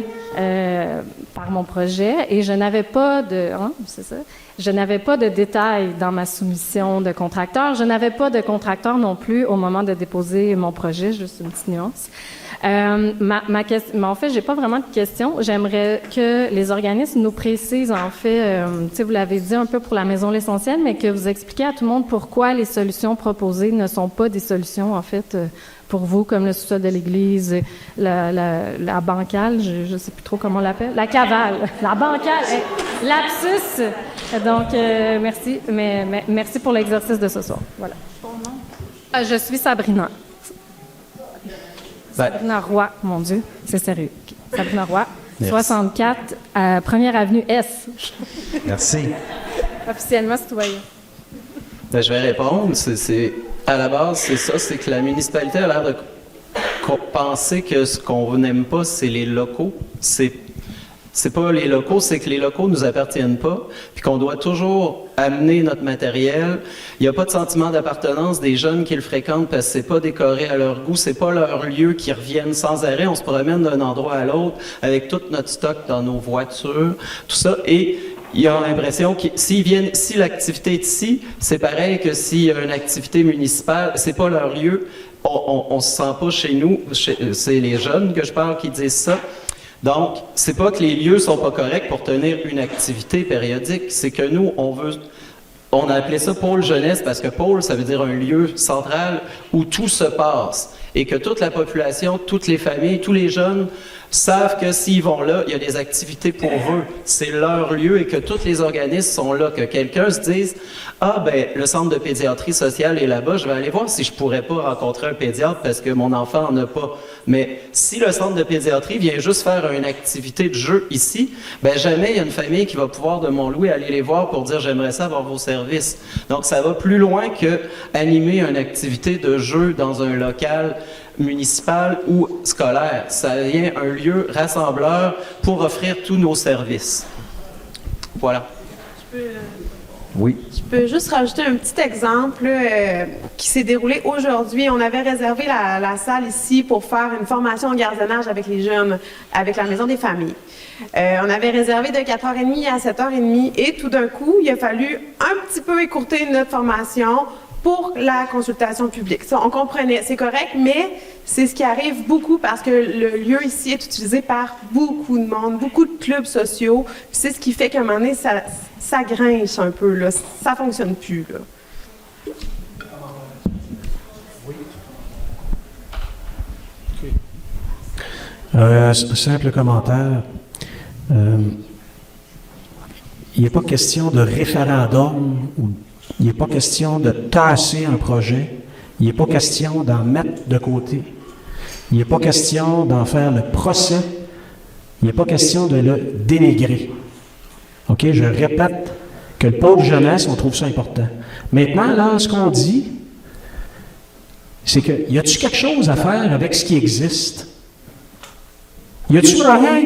par mon projet et je n'avais pas je n'avais pas de détails dans ma soumission de contracteur. Je n'avais pas de contracteur non plus au moment de déposer mon projet, juste une petite nuance. Mais en fait, j'ai pas vraiment de questions. J'aimerais que les organismes nous précisent, en fait, vous l'avez dit un peu pour la maison l'essentiel, mais que vous expliquiez à tout le monde pourquoi les solutions proposées ne sont pas des solutions, en fait, pour vous, comme le sous-sol de l'église, la bancale, je ne sais plus trop comment on l'appelle, la cavale, la bancale, lapsus. Donc, merci, mais merci pour l'exercice de ce soir. Voilà. Ton nom? Je suis Sabrina. Sabrina Roy, mon Dieu, c'est sérieux. Sabrina Roy, merci. 64, 1er Avenue S. Merci. Officiellement citoyen. Ben, je vais répondre. À la base, c'est ça, c'est que la municipalité a l'air de penser que ce qu'on n'aime pas, c'est les locaux. C'est pas les locaux, c'est que les locaux nous appartiennent pas, puis qu'on doit toujours amener notre matériel. Il n'y a pas de sentiment d'appartenance des jeunes qui le fréquentent parce que c'est pas décoré à leur goût, c'est pas leur lieu qui reviennent sans arrêt. On se promène d'un endroit à l'autre avec tout notre stock dans nos voitures, tout ça, et ils ont l'impression que si l'activité est ici, c'est pareil que s'il y a une activité municipale, c'est pas leur lieu. On se sent pas chez nous. C'est les jeunes que je parle qui disent ça. Donc, c'est pas que les lieux sont pas corrects pour tenir une activité périodique. C'est que nous, on a appelé ça pôle jeunesse parce que pôle, ça veut dire un lieu central où tout se passe. et que toute la population, toutes les familles, tous les jeunes savent que s'ils vont là, il y a des activités pour eux. C'est leur lieu et que tous les organismes sont là. Que quelqu'un se dise « Ah, ben, le centre de pédiatrie sociale est là-bas, je vais aller voir si je pourrais pas rencontrer un pédiatre parce que mon enfant en a pas. » Mais si le centre de pédiatrie vient juste faire une activité de jeu ici, ben jamais il y a une famille qui va pouvoir de Mont-Louis aller les voir pour dire « J'aimerais ça avoir vos services. » Donc, ça va plus loin que animer une activité de jeu dans un local municipal ou scolaire. Ça devient un lieu rassembleur pour offrir tous nos services. Voilà. Oui. Je peux juste rajouter un petit exemple qui s'est déroulé aujourd'hui. On avait réservé la salle ici pour faire une formation en gardiennage avec les jeunes, avec la Maison des familles. On avait réservé de 4h30 à 7h30 et tout d'un coup, il a fallu un petit peu écourter notre formation pour la consultation publique. Ça, on comprenait, c'est correct, mais c'est ce qui arrive beaucoup parce que le lieu ici est utilisé par beaucoup de monde, beaucoup de clubs sociaux. Puis c'est ce qui fait qu'à un moment donné, ça grince un peu, là. Ça fonctionne plus, là. Un simple commentaire. Il n'est pas question de référendum, il n'est pas question de tasser un projet, il n'est pas question d'en mettre de côté, il n'est pas question d'en faire le procès, il n'est pas question de le dénigrer. OK, je répète que le pôle jeunesse, on trouve ça important. Maintenant, là, ce qu'on dit, c'est que, y a-t-il quelque chose à faire avec ce qui existe? Y a-t-il moyen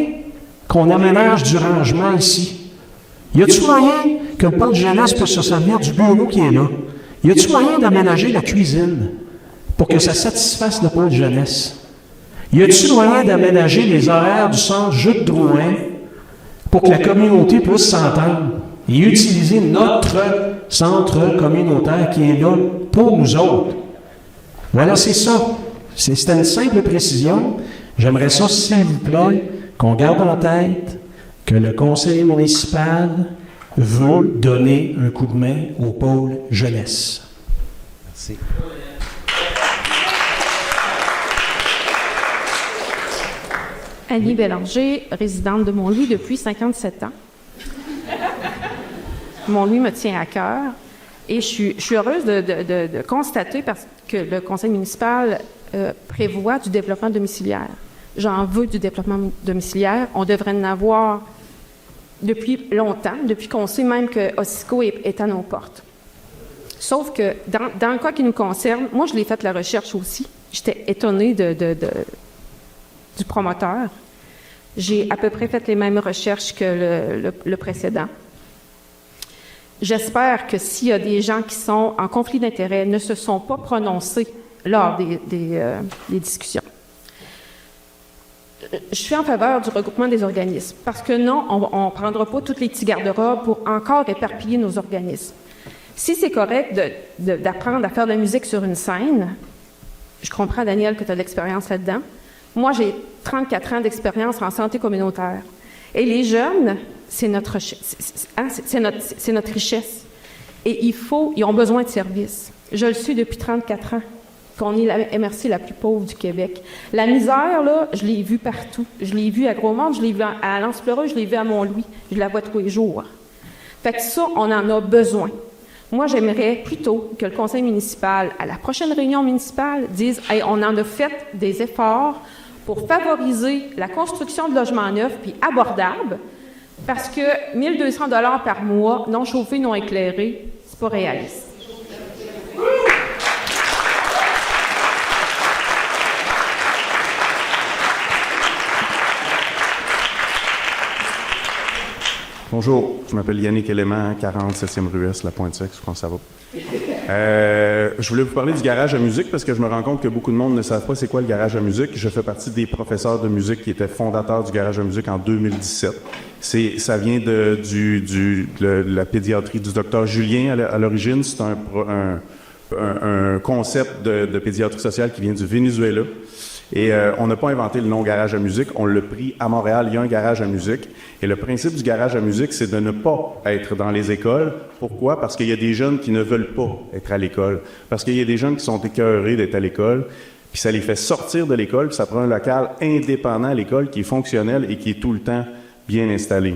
qu'on aménage du rangement ici? Y a-t-il moyen que le pôle jeunesse puisse se servir du bureau qui est là? Y a-t-il moyen d'aménager la cuisine pour que ça satisfasse le pôle jeunesse? Y a-t-il moyen d'aménager les horaires du centre Jules Drouin pour que la communauté puisse s'entendre et utiliser notre centre communautaire qui est là pour nous autres? Voilà, c'est ça. C'était une simple précision. J'aimerais ça, s'il vous plaît, qu'on garde en tête que le conseil municipal veut donner un coup de main au pôle jeunesse. Merci. Annie Bélanger, résidente de Mont-Louis depuis 57 ans. Mont-Louis me tient à cœur et je suis heureuse de constater parce que le conseil municipal prévoit du développement domiciliaire. J'en veux du développement domiciliaire. On devrait en avoir depuis longtemps, depuis qu'on sait même que Ossico est à nos portes. Sauf que dans le cas qui nous concerne, moi, je l'ai fait la recherche aussi. J'étais étonnée du promoteur. J'ai à peu près fait les mêmes recherches que le précédent. J'espère que s'il y a des gens qui sont en conflit d'intérêts, ne se sont pas prononcés lors des discussions. Je suis en faveur du regroupement des organismes parce que non, on ne prendra pas toutes les petits garde-robes pour encore éparpiller nos organismes. Si c'est correct d'apprendre à faire de la musique sur une scène, je comprends, Daniel, que tu as de l'expérience là-dedans. Moi, j'ai 34 ans d'expérience en santé communautaire. Et les jeunes, c'est notre richesse. Et ils ont besoin de services. Je le suis depuis 34 ans, qu'on est la MRC la plus pauvre du Québec. La misère, là, je l'ai vue partout. Je l'ai vue à Gros-Monde, je l'ai vue à Lens-Fleureux, je l'ai vue à Mont-Louis. Je la vois tous les jours. Fait que ça, on en a besoin. Moi, j'aimerais plutôt que le conseil municipal, à la prochaine réunion municipale, dise hey, on en a fait des efforts pour favoriser la construction de logements neufs puis abordables, parce que 1 200 $ par mois, non chauffés, non éclairés, c'est pas réaliste. Bonjour, je m'appelle Yannick Élément, 47e rue Est, La Pointe-Sec, je pense que ça va. Je voulais vous parler du garage à musique parce que je me rends compte que beaucoup de monde ne savent pas c'est quoi le garage à musique. Je fais partie des professeurs de musique qui étaient fondateurs du garage à musique en 2017. Ça vient de la pédiatrie du docteur Julien à l'origine. C'est un concept de pédiatrie sociale qui vient du Venezuela. Et on n'a pas inventé le nom garage à musique, on l'a pris à Montréal, il y a un garage à musique. Et le principe du garage à musique, c'est de ne pas être dans les écoles. Pourquoi? Parce qu'il y a des jeunes qui ne veulent pas être à l'école. Parce qu'il y a des jeunes qui sont écœurés d'être à l'école. Puis ça les fait sortir de l'école, puis ça prend un local indépendant à l'école qui est fonctionnel et qui est tout le temps bien installé.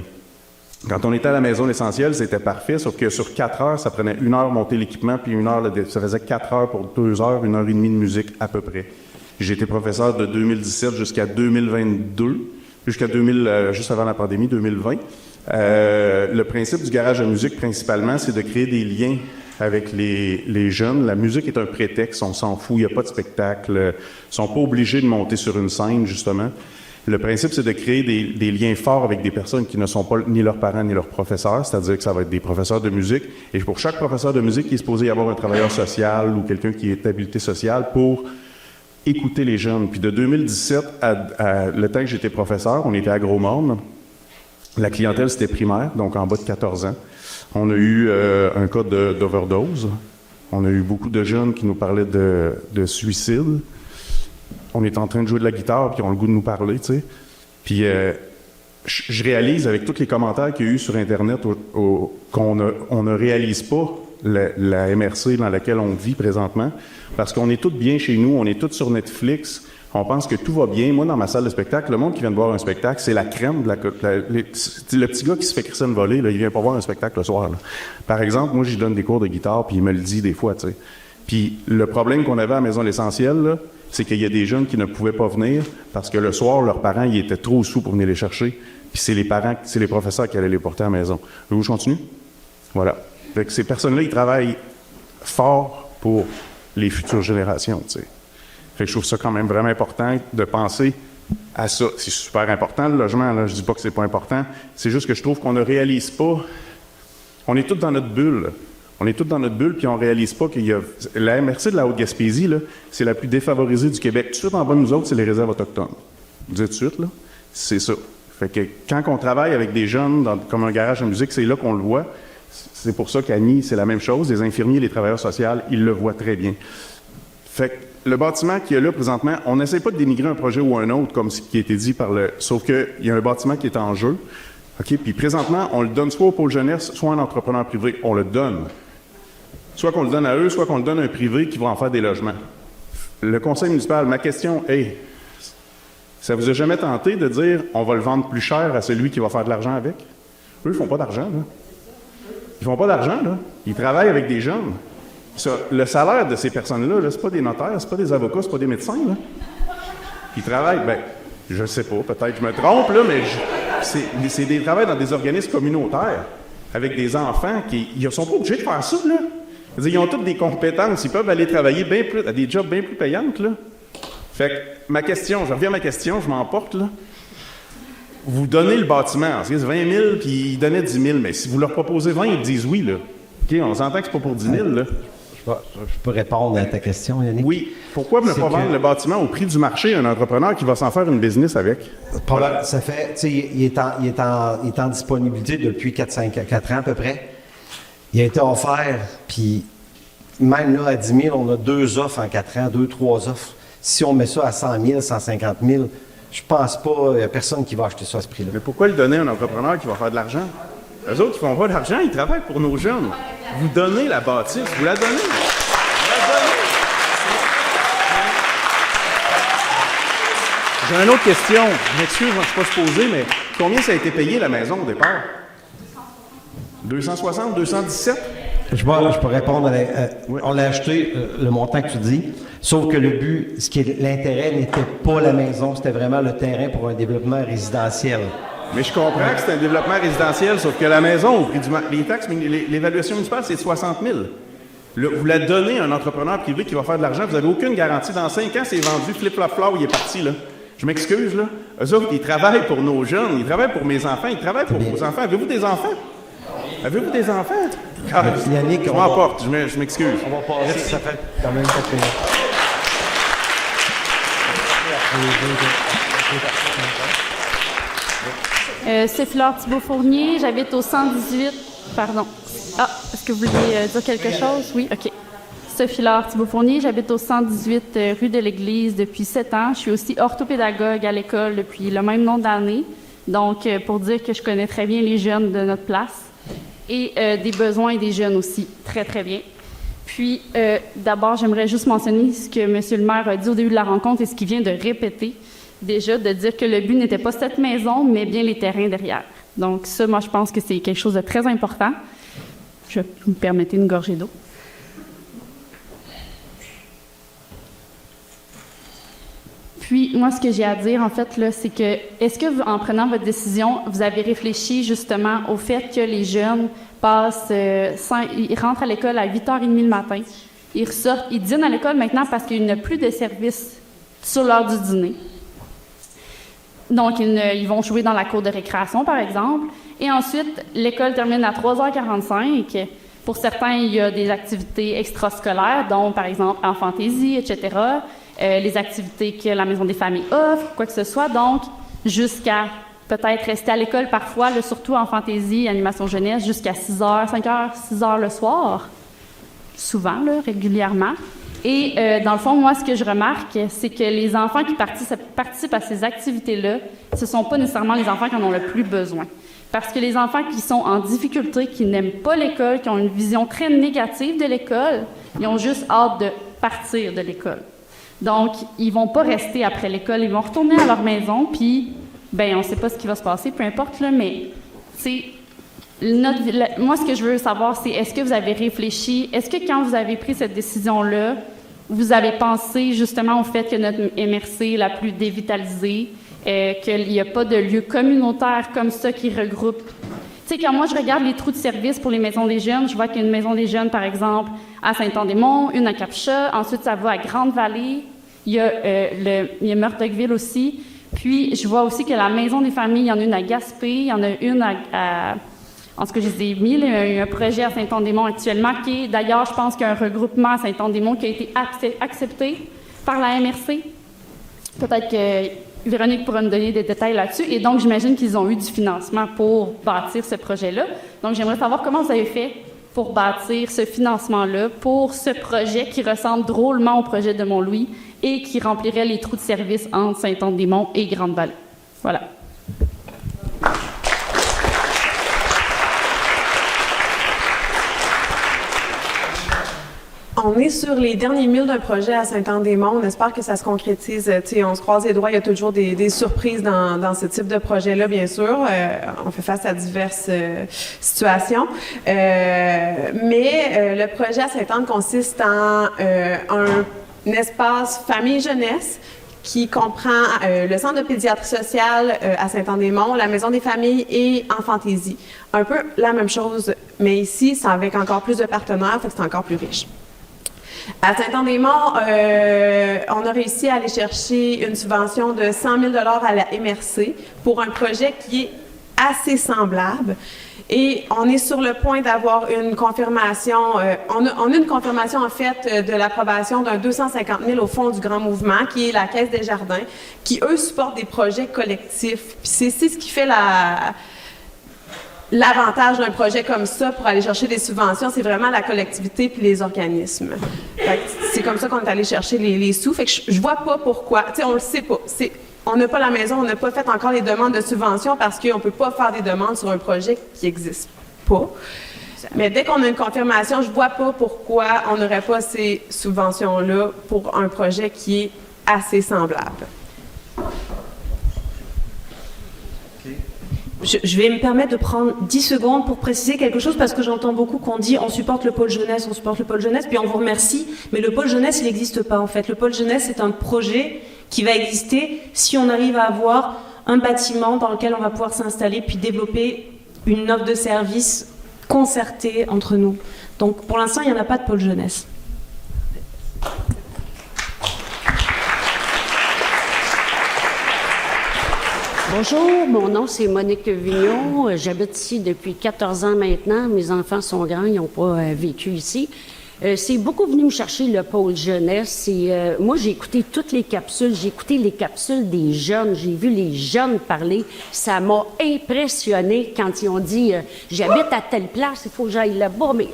Quand on était à la maison L'Essentiel, c'était parfait, sauf que sur 4 heures, ça prenait 1 heure monter l'équipement, puis 1 heure, ça faisait 4 heures pour 2 heures, 1 heure et demie de musique à peu près. J'ai été professeur de 2017 jusqu'à 2022, juste avant la pandémie, 2020. Le principe du garage à musique, principalement, c'est de créer des liens avec les jeunes. La musique est un prétexte, on s'en fout, il n'y a pas de spectacle. Ils sont pas obligés de monter sur une scène, justement. Le principe, c'est de créer des liens forts avec des personnes qui ne sont pas ni leurs parents ni leurs professeurs, c'est-à-dire que ça va être des professeurs de musique. Et pour chaque professeur de musique, il est supposé y avoir un travailleur social ou quelqu'un qui est habilité sociale pour écouter les jeunes. Puis de 2017 à le temps que j'étais professeur, on était à Gros-Morne. La clientèle, c'était primaire, donc en bas de 14 ans. On a eu un cas d'overdose. On a eu beaucoup de jeunes qui nous parlaient de suicide. On est en train de jouer de la guitare, puis ils ont le goût de nous parler, tu sais. Puis je réalise, avec tous les commentaires qu'il y a eu sur Internet, qu'on ne réalise pas la MRC dans laquelle on vit présentement, parce qu'on est tous bien chez nous, on est tous sur Netflix, on pense que tout va bien. Moi, dans ma salle de spectacle, le monde qui vient de voir un spectacle, c'est la crème de le petit gars qui se fait crisser une volée, là, il vient pas voir un spectacle le soir, là. Par exemple, moi, j'y donne des cours de guitare, puis il me le dit des fois, tu sais. Puis le problème qu'on avait à la Maison L'Essentiel, là, c'est qu'il y a des jeunes qui ne pouvaient pas venir parce que le soir, leurs parents, ils étaient trop sous pour venir les chercher. Puis c'est les parents, c'est les professeurs qui allaient les porter à la maison. Vous je continue? Voilà. Fait que ces personnes-là, ils travaillent fort pour les futures générations, tu sais. Fait que je trouve ça quand même vraiment important de penser à ça. C'est super important, le logement, là. Je dis pas que c'est pas important. C'est juste que je trouve qu'on ne réalise pas. On est tous dans notre bulle. On est tous dans notre bulle, puis on réalise pas qu'il y a... La MRC de la Haute-Gaspésie, là, c'est la plus défavorisée du Québec. Tout de suite en bas de nous autres, c'est les réserves autochtones. Vous dites tout de suite, là? C'est ça. Fait que quand on travaille avec des jeunes, comme un garage à musique, c'est là qu'on le voit. C'est pour ça qu'Annie, c'est la même chose. Les infirmiers, les travailleurs sociaux, ils le voient très bien. Fait que le bâtiment qu'il y a là, présentement, on n'essaie pas de dénigrer un projet ou un autre, comme ce qui a été dit par le... Sauf qu'il y a un bâtiment qui est en jeu. OK? Puis présentement, on le donne soit au pôle jeunesse, soit à un entrepreneur privé. On le donne. Soit qu'on le donne à eux, soit qu'on le donne à un privé qui va en faire des logements. Le conseil municipal, ma question est, ça vous a jamais tenté de dire on va le vendre plus cher à celui qui va faire de l'argent avec? Eux, ils font pas d'argent, là. Ils font pas d'argent, là. Ils travaillent avec des jeunes. Ça, le salaire de ces personnes-là, là, c'est pas des notaires, c'est pas des avocats, c'est pas des médecins, là. Ils travaillent, ben, je sais pas, peut-être je me trompe, là, mais c'est des travails dans des organismes communautaires avec des enfants qui ils sont pas obligés de faire ça, là. Ils ont toutes des compétences, ils peuvent aller travailler à des jobs bien plus payantes, là. Fait que ma question, je reviens à ma question, je m'emporte, là. Vous donnez le bâtiment, c'est 20 000, puis ils donnaient 10 000, mais si vous leur proposez 20, ils disent oui, là. OK, on s'entend que c'est pas pour 10 000, là. Je peux répondre à ta question, Yannick? Oui. Pourquoi ne pas vendre le bâtiment au prix du marché à un entrepreneur qui va s'en faire une business avec? Ça fait, tu sais, il est en disponibilité depuis 4 ans à peu près. Il a été offert, puis même là, à 10 000, on a 2 offres en 4 ans, 2-3 offres. Si on met ça à 100 000, 150 000, je pense pas, il n'y a personne qui va acheter ça à ce prix-là. Mais pourquoi le donner à un entrepreneur qui va faire de l'argent? Eux autres, ils font pas d'argent, ils travaillent pour nos jeunes. Vous donnez la bâtisse, vous la donnez. J'ai une autre question. Je m'excuse, je ne suis pas supposé, mais combien ça a été payé la maison au départ? 260, 217? Je peux répondre. On l'a acheté, le montant que tu dis, sauf que le but, l'intérêt n'était pas la maison, c'était vraiment le terrain pour un développement résidentiel. Mais je comprends que c'est un développement résidentiel, sauf que la maison, au prix du les taxes, l'évaluation municipale, c'est de 60 000. Vous la donnez à un entrepreneur privé qui va faire de l'argent, vous n'avez aucune garantie. Dans 5 ans, c'est vendu, flip-flop-flop, il est parti, là. Je m'excuse, là. Eux autres, ils travaillent pour nos jeunes, ils travaillent pour mes enfants, ils travaillent pour vos enfants. Avez-vous des enfants? Avez-vous des enfants? Yannick, je m'emporte, je m'excuse. On va passer, ça fait quand même pas de c'est Flore Thibault-Fournier, j'habite au 118... Pardon. Ah, est-ce que vous vouliez dire quelque chose? Oui, OK. Sophie Laure Thibault-Fournier, j'habite au 118 rue de l'Église depuis 7 ans. Je suis aussi orthopédagogue à l'école depuis le même nombre d'années. Donc, pour dire que je connais très bien les jeunes de notre place et des besoins des jeunes aussi, très, très bien. Puis, d'abord, j'aimerais juste mentionner ce que M. le maire a dit au début de la rencontre et ce qu'il vient de répéter, déjà, de dire que le but n'était pas cette maison, mais bien les terrains derrière. Donc ça, moi, je pense que c'est quelque chose de très important. Je vais me permettre une gorgée d'eau. Puis, moi, ce que j'ai à dire, en fait, là, c'est que, est-ce que, en prenant votre décision, vous avez réfléchi justement au fait que les jeunes passent, ils rentrent à l'école à 8h30 le matin, ils ressortent, ils dînent à l'école maintenant parce qu'il n'y a plus de service sur l'heure du dîner. Donc, ils vont jouer dans la cour de récréation, par exemple, et ensuite, l'école termine à 3h45. Pour certains, il y a des activités extrascolaires, dont, par exemple, en fantaisie, etc., les activités que la Maison des familles offre, quoi que ce soit, donc jusqu'à peut-être rester à l'école parfois, là, surtout en fantaisie, animation jeunesse, jusqu'à 6h, 5h, 6h le soir, souvent, là, régulièrement. Et dans le fond, moi, ce que je remarque, c'est que les enfants qui participent à ces activités-là, ce ne sont pas nécessairement les enfants qui en ont le plus besoin. Parce que les enfants qui sont en difficulté, qui n'aiment pas l'école, qui ont une vision très négative de l'école, ils ont juste hâte de partir de l'école. Donc, ils vont pas rester après l'école, ils vont retourner à leur maison, puis, ben, on sait pas ce qui va se passer, peu importe, là, mais, c'est moi, ce que je veux savoir, c'est est-ce que vous avez réfléchi, est-ce que quand vous avez pris cette décision-là, vous avez pensé justement au fait que notre MRC est la plus dévitalisée, qu'il n'y a pas de lieu communautaire comme ça qui regroupe. Tu sais, quand moi, je regarde les trous de service pour les maisons des jeunes, je vois qu'il y a une maison des jeunes, par exemple, à Saint-Anne-des-Monts, une à Cap-Chat, ensuite, ça va à Grande-Vallée, il y a Murdochville aussi, puis je vois aussi que la maison des familles, il y en a une à Gaspé, il y en a une en ce que je les ai mis, il y a un projet à Saint-Anne-des-Monts actuellement qui est, d'ailleurs, je pense qu'il y a un regroupement à Saint-Anne-des-Monts qui a été accepté par la MRC. Peut-être que Véronique pourra nous donner des détails là-dessus. Et donc, j'imagine qu'ils ont eu du financement pour bâtir ce projet-là. Donc, j'aimerais savoir comment vous avez fait pour bâtir ce financement-là pour ce projet qui ressemble drôlement au projet de Mont-Louis et qui remplirait les trous de service entre Saint-Anne-des-Monts et Grande-Vallée. Voilà. On est sur les derniers milles d'un projet à Saint-Anne-des-Monts. On espère que ça se concrétise. On se croise les doigts. Il y a toujours des surprises dans ce type de projet-là, bien sûr. On fait face à diverses situations. Mais le projet à Saint-Anne consiste en un espace famille-jeunesse qui comprend le centre de pédiatrie sociale à Saint-Anne-des-Monts, la maison des familles et en fantaisie. Un peu la même chose, mais ici, c'est avec encore plus de partenaires, fait que c'est encore plus riche. À Saint-Anne-des-Monts, on a réussi à aller chercher une subvention de 100 000 $ à la MRC pour un projet qui est assez semblable. Et on est sur le point d'avoir une confirmation, on a une confirmation en fait de l'approbation d'un 250 000 au fond du Grand Mouvement, qui est la Caisse des Jardins, qui eux supportent des projets collectifs. Puis c'est ce qui fait l'avantage d'un projet comme ça pour aller chercher des subventions, c'est vraiment la collectivité puis les organismes. C'est comme ça qu'on est allé chercher les sous. Fait que je vois pas pourquoi. Tu sais, on le sait pas. On n'a pas la maison, on n'a pas fait encore les demandes de subvention parce qu'on peut pas faire des demandes sur un projet qui n'existe pas. Mais dès qu'on a une confirmation, je vois pas pourquoi on n'aurait pas ces subventions-là pour un projet qui est assez semblable. Je vais me permettre de prendre 10 secondes pour préciser quelque chose parce que j'entends beaucoup qu'on dit on supporte le pôle jeunesse, puis on vous remercie, mais le pôle jeunesse, il n'existe pas en fait. Le pôle jeunesse, c'est un projet qui va exister si on arrive à avoir un bâtiment dans lequel on va pouvoir s'installer puis développer une offre de service concertée entre nous. Donc pour l'instant, il n'y en a pas de pôle jeunesse. Bonjour, mon nom c'est Monique Vignon. J'habite ici depuis 14 ans maintenant. Mes enfants sont grands, ils n'ont pas vécu ici. C'est beaucoup venu me chercher le pôle jeunesse. Moi, j'ai écouté toutes les capsules. J'ai écouté les capsules des jeunes. J'ai vu les jeunes parler. Ça m'a impressionné quand ils ont dit « J'habite à telle place, il faut que j'aille là-bas. » Mais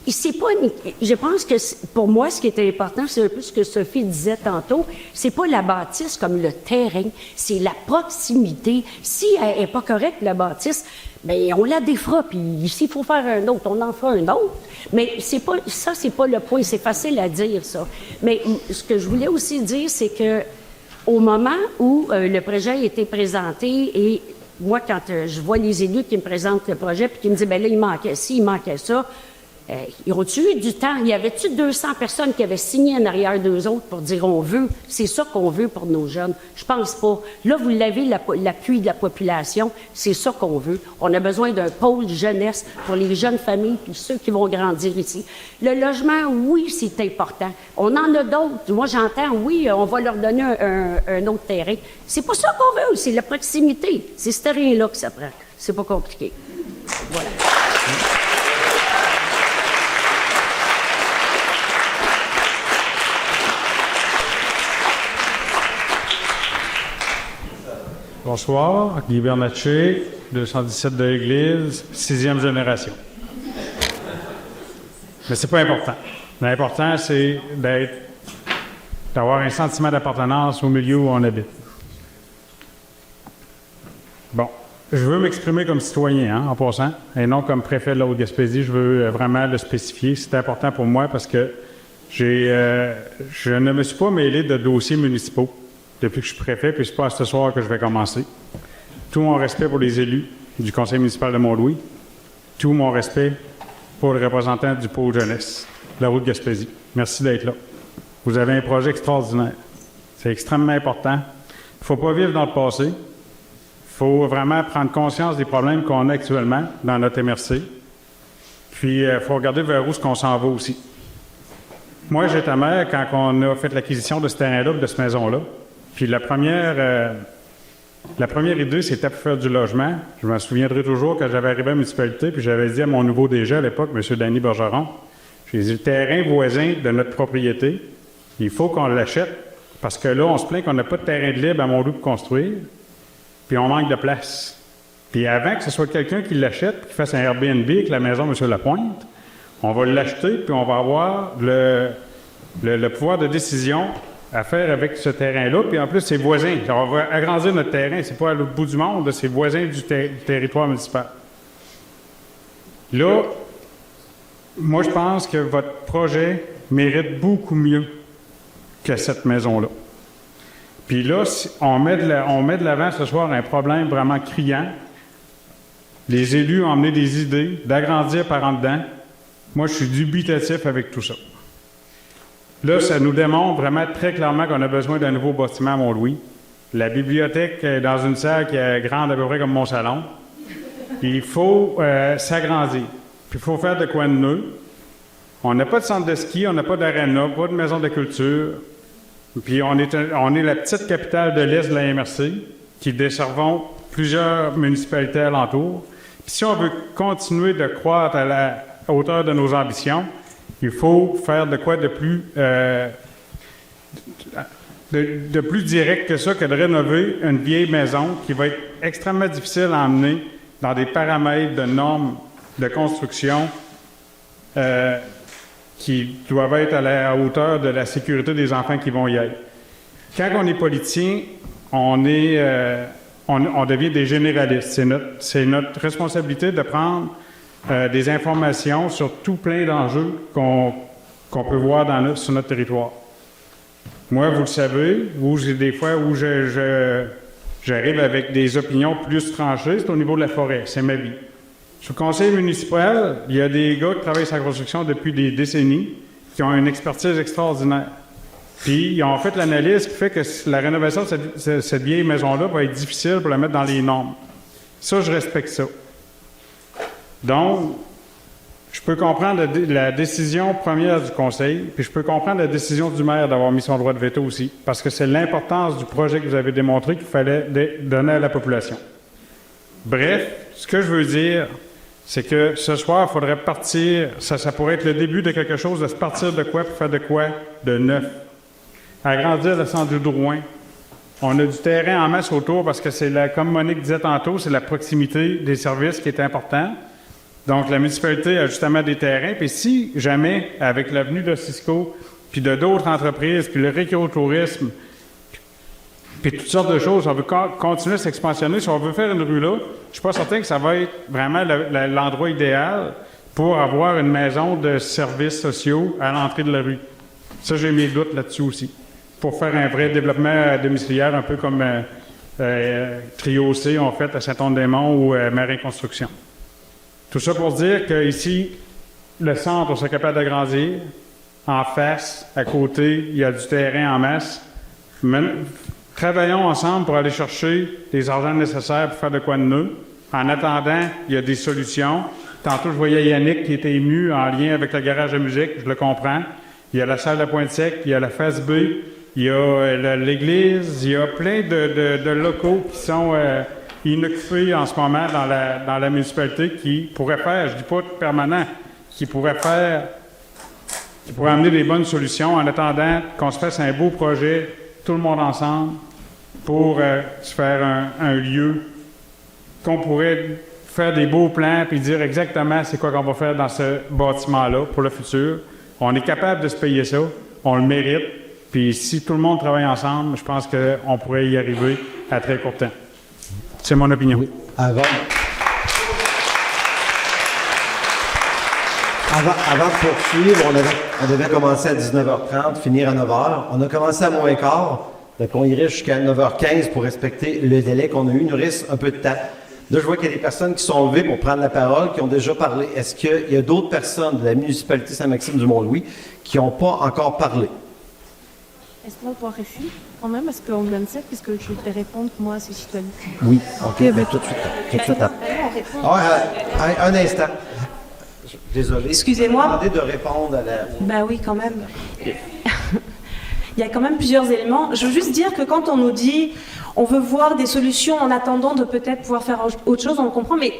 Je pense que pour moi, ce qui est important, c'est un peu ce que Sophie disait tantôt, c'est pas la bâtisse comme le terrain, c'est la proximité. Si elle n'est pas correcte, la bâtisse, bien, on la défera, puis s'il faut faire un autre, on en fera un autre. Mais c'est pas le point, c'est facile à dire, ça. Mais ce que je voulais aussi dire, c'est que au moment où le projet a été présenté, et moi, quand je vois les élus qui me présentent le projet, puis qui me disent, bien là, il manquait ci, il manquait ça, ils ont-tu eu du temps? Y avait-tu 200 personnes qui avaient signé en arrière d'eux autres pour dire on veut? C'est ça qu'on veut pour nos jeunes. Je pense pas. Là, vous l'avez, l'appui de la population. C'est ça qu'on veut. On a besoin d'un pôle jeunesse pour les jeunes familles puis ceux qui vont grandir ici. Le logement, oui, c'est important. On en a d'autres. Moi, j'entends, oui, on va leur donner un autre terrain. C'est pas ça qu'on veut. C'est la proximité. C'est ce terrain-là que ça prend. C'est pas compliqué. Voilà. Bonsoir, Guy Bernatchez, 217 de l'Église, 6e génération. Mais c'est pas important. L'important, c'est d'avoir un sentiment d'appartenance au milieu où on habite. Bon, je veux m'exprimer comme citoyen, en passant, et non comme préfet de la Haute-Gaspésie. Je veux vraiment le spécifier. C'est important pour moi parce que je ne me suis pas mêlé de dossiers municipaux depuis que je suis préfet, puis c'est pas ce soir que je vais commencer. Tout mon respect pour les élus du conseil municipal de Mont-Louis, tout mon respect pour les représentants du pôle jeunesse de la Haute-Gaspésie. Merci d'être là. Vous avez un projet extraordinaire. C'est extrêmement important. Il ne faut pas vivre dans le passé. Il faut vraiment prendre conscience des problèmes qu'on a actuellement dans notre MRC. Puis, il faut regarder vers où on s'en va aussi. Moi, j'étais maire quand on a fait l'acquisition de ce terrain-là, de cette maison-là. Puis la première idée, c'était pour faire du logement. Je m'en souviendrai toujours quand j'avais arrivé à la municipalité, puis j'avais dit à mon nouveau DG à l'époque, M. Danny Bergeron, j'ai dit, le terrain voisin de notre propriété, il faut qu'on l'achète, parce que là, on se plaint qu'on n'a pas de terrain de libre à Mont-Louis pour construire, puis on manque de place. Puis avant que ce soit quelqu'un qui l'achète, qui fasse un Airbnb avec la maison M. Lapointe, on va l'acheter, puis on va avoir le pouvoir de décision à faire avec ce terrain-là, puis en plus, c'est voisin. On va agrandir notre terrain, c'est pas à l'autre bout du monde, c'est voisin du territoire municipal. Là, moi, je pense que votre projet mérite beaucoup mieux que cette maison-là. Puis là, on met de l'avant ce soir un problème vraiment criant. Les élus ont amené des idées d'agrandir par en dedans. Moi, je suis dubitatif avec tout ça. Là, ça nous démontre vraiment très clairement qu'on a besoin d'un nouveau bâtiment à Mont-Louis. La bibliothèque est dans une salle qui est grande à peu près comme mon salon. Il faut s'agrandir. Puis il faut faire de quoi de neuf. On n'a pas de centre de ski, on n'a pas d'aréna, pas de maison de culture. Puis on est la petite capitale de l'Est de la MRC qui desservons plusieurs municipalités alentours. Puis si on veut continuer de croître à la hauteur de nos ambitions, il faut faire de quoi de plus direct que ça, que de rénover une vieille maison qui va être extrêmement difficile à emmener dans des paramètres de normes de construction qui doivent être à la hauteur de la sécurité des enfants qui vont y être. Quand on est politicien, on devient des généralistes. C'est notre responsabilité de prendre des informations sur tout plein d'enjeux qu'on peut voir sur notre territoire. Moi, vous le savez, j'ai des fois où j'arrive avec des opinions plus tranchées, c'est au niveau de la forêt, c'est ma vie. Sur le conseil municipal, il y a des gars qui travaillent sur la construction depuis des décennies, qui ont une expertise extraordinaire. Puis, ils ont fait l'analyse qui fait que la rénovation de cette vieille maison-là va être difficile pour la mettre dans les normes. Ça, je respecte ça. Donc, je peux comprendre la décision première du conseil, puis je peux comprendre la décision du maire d'avoir mis son droit de veto aussi, parce que c'est l'importance du projet que vous avez démontré qu'il fallait donner à la population. Bref, ce que je veux dire, c'est que ce soir, il faudrait partir, ça pourrait être le début de quelque chose, de se partir de quoi pour faire de quoi de neuf. Agrandir le centre de Drouin. On a du terrain en masse autour parce que comme Monique disait tantôt, c'est la proximité des services qui est important. Donc, la municipalité a justement des terrains. Puis si jamais, avec l'avenue de Cisco, puis de d'autres entreprises, puis le récréotourisme, puis toutes sortes de choses, on veut continuer à s'expansionner. Si on veut faire une rue là, je suis pas certain que ça va être vraiment l'endroit idéal pour avoir une maison de services sociaux à l'entrée de la rue. Ça, j'ai mes doutes là-dessus aussi. Pour faire un vrai développement domiciliaire, un peu comme Trio C ont fait à Saint-Onde-des-Monts ou Marin Construction. Tout ça pour dire qu'ici, le centre, on serait capable d'agrandir. En face, à côté, il y a du terrain en masse. Travaillons ensemble pour aller chercher les argents nécessaires pour faire de quoi de neuf. En attendant, il y a des solutions. Tantôt, je voyais Yannick qui était ému en lien avec le garage de musique, je le comprends. Il y a la salle de Pointe-Sec, il y a la face B, il y a l'église, il y a plein de locaux qui sont inoccupés en ce moment dans la municipalité qui pourraient faire, je dis pas permanent, qui pourraient amener des bonnes solutions en attendant qu'on se fasse un beau projet, tout le monde ensemble, pour se faire un lieu qu'on pourrait faire des beaux plans puis dire exactement c'est quoi qu'on va faire dans ce bâtiment-là pour le futur. On est capable de se payer ça, on le mérite, puis si tout le monde travaille ensemble, je pense qu'on pourrait y arriver à très court temps. C'est mon opinion. Oui. Avant de poursuivre, on devait commencer à 19h30, finir à 9h. On a commencé à moins quart, donc on irait jusqu'à 9h15 pour respecter le délai qu'on a eu. Il nous reste un peu de temps. Là, je vois qu'il y a des personnes qui sont levées pour prendre la parole, qui ont déjà parlé. Est-ce qu'il y a d'autres personnes de la municipalité Saint-Maxime-du-Mont-Louis qui n'ont pas encore parlé? Est-ce qu'on va pouvoir répondre quand même? Parce qu'on me donne ça, puisque je vais répondre, moi, à ces citoyens. Oui, OK, ben, tout de suite. Un instant. Désolé. Excusez-moi. Demandez de répondre à la... Ben oui, quand même. Il y a quand même plusieurs éléments. Je veux juste dire que quand on nous dit on veut voir des solutions en attendant de peut-être pouvoir faire autre chose, on le comprend, mais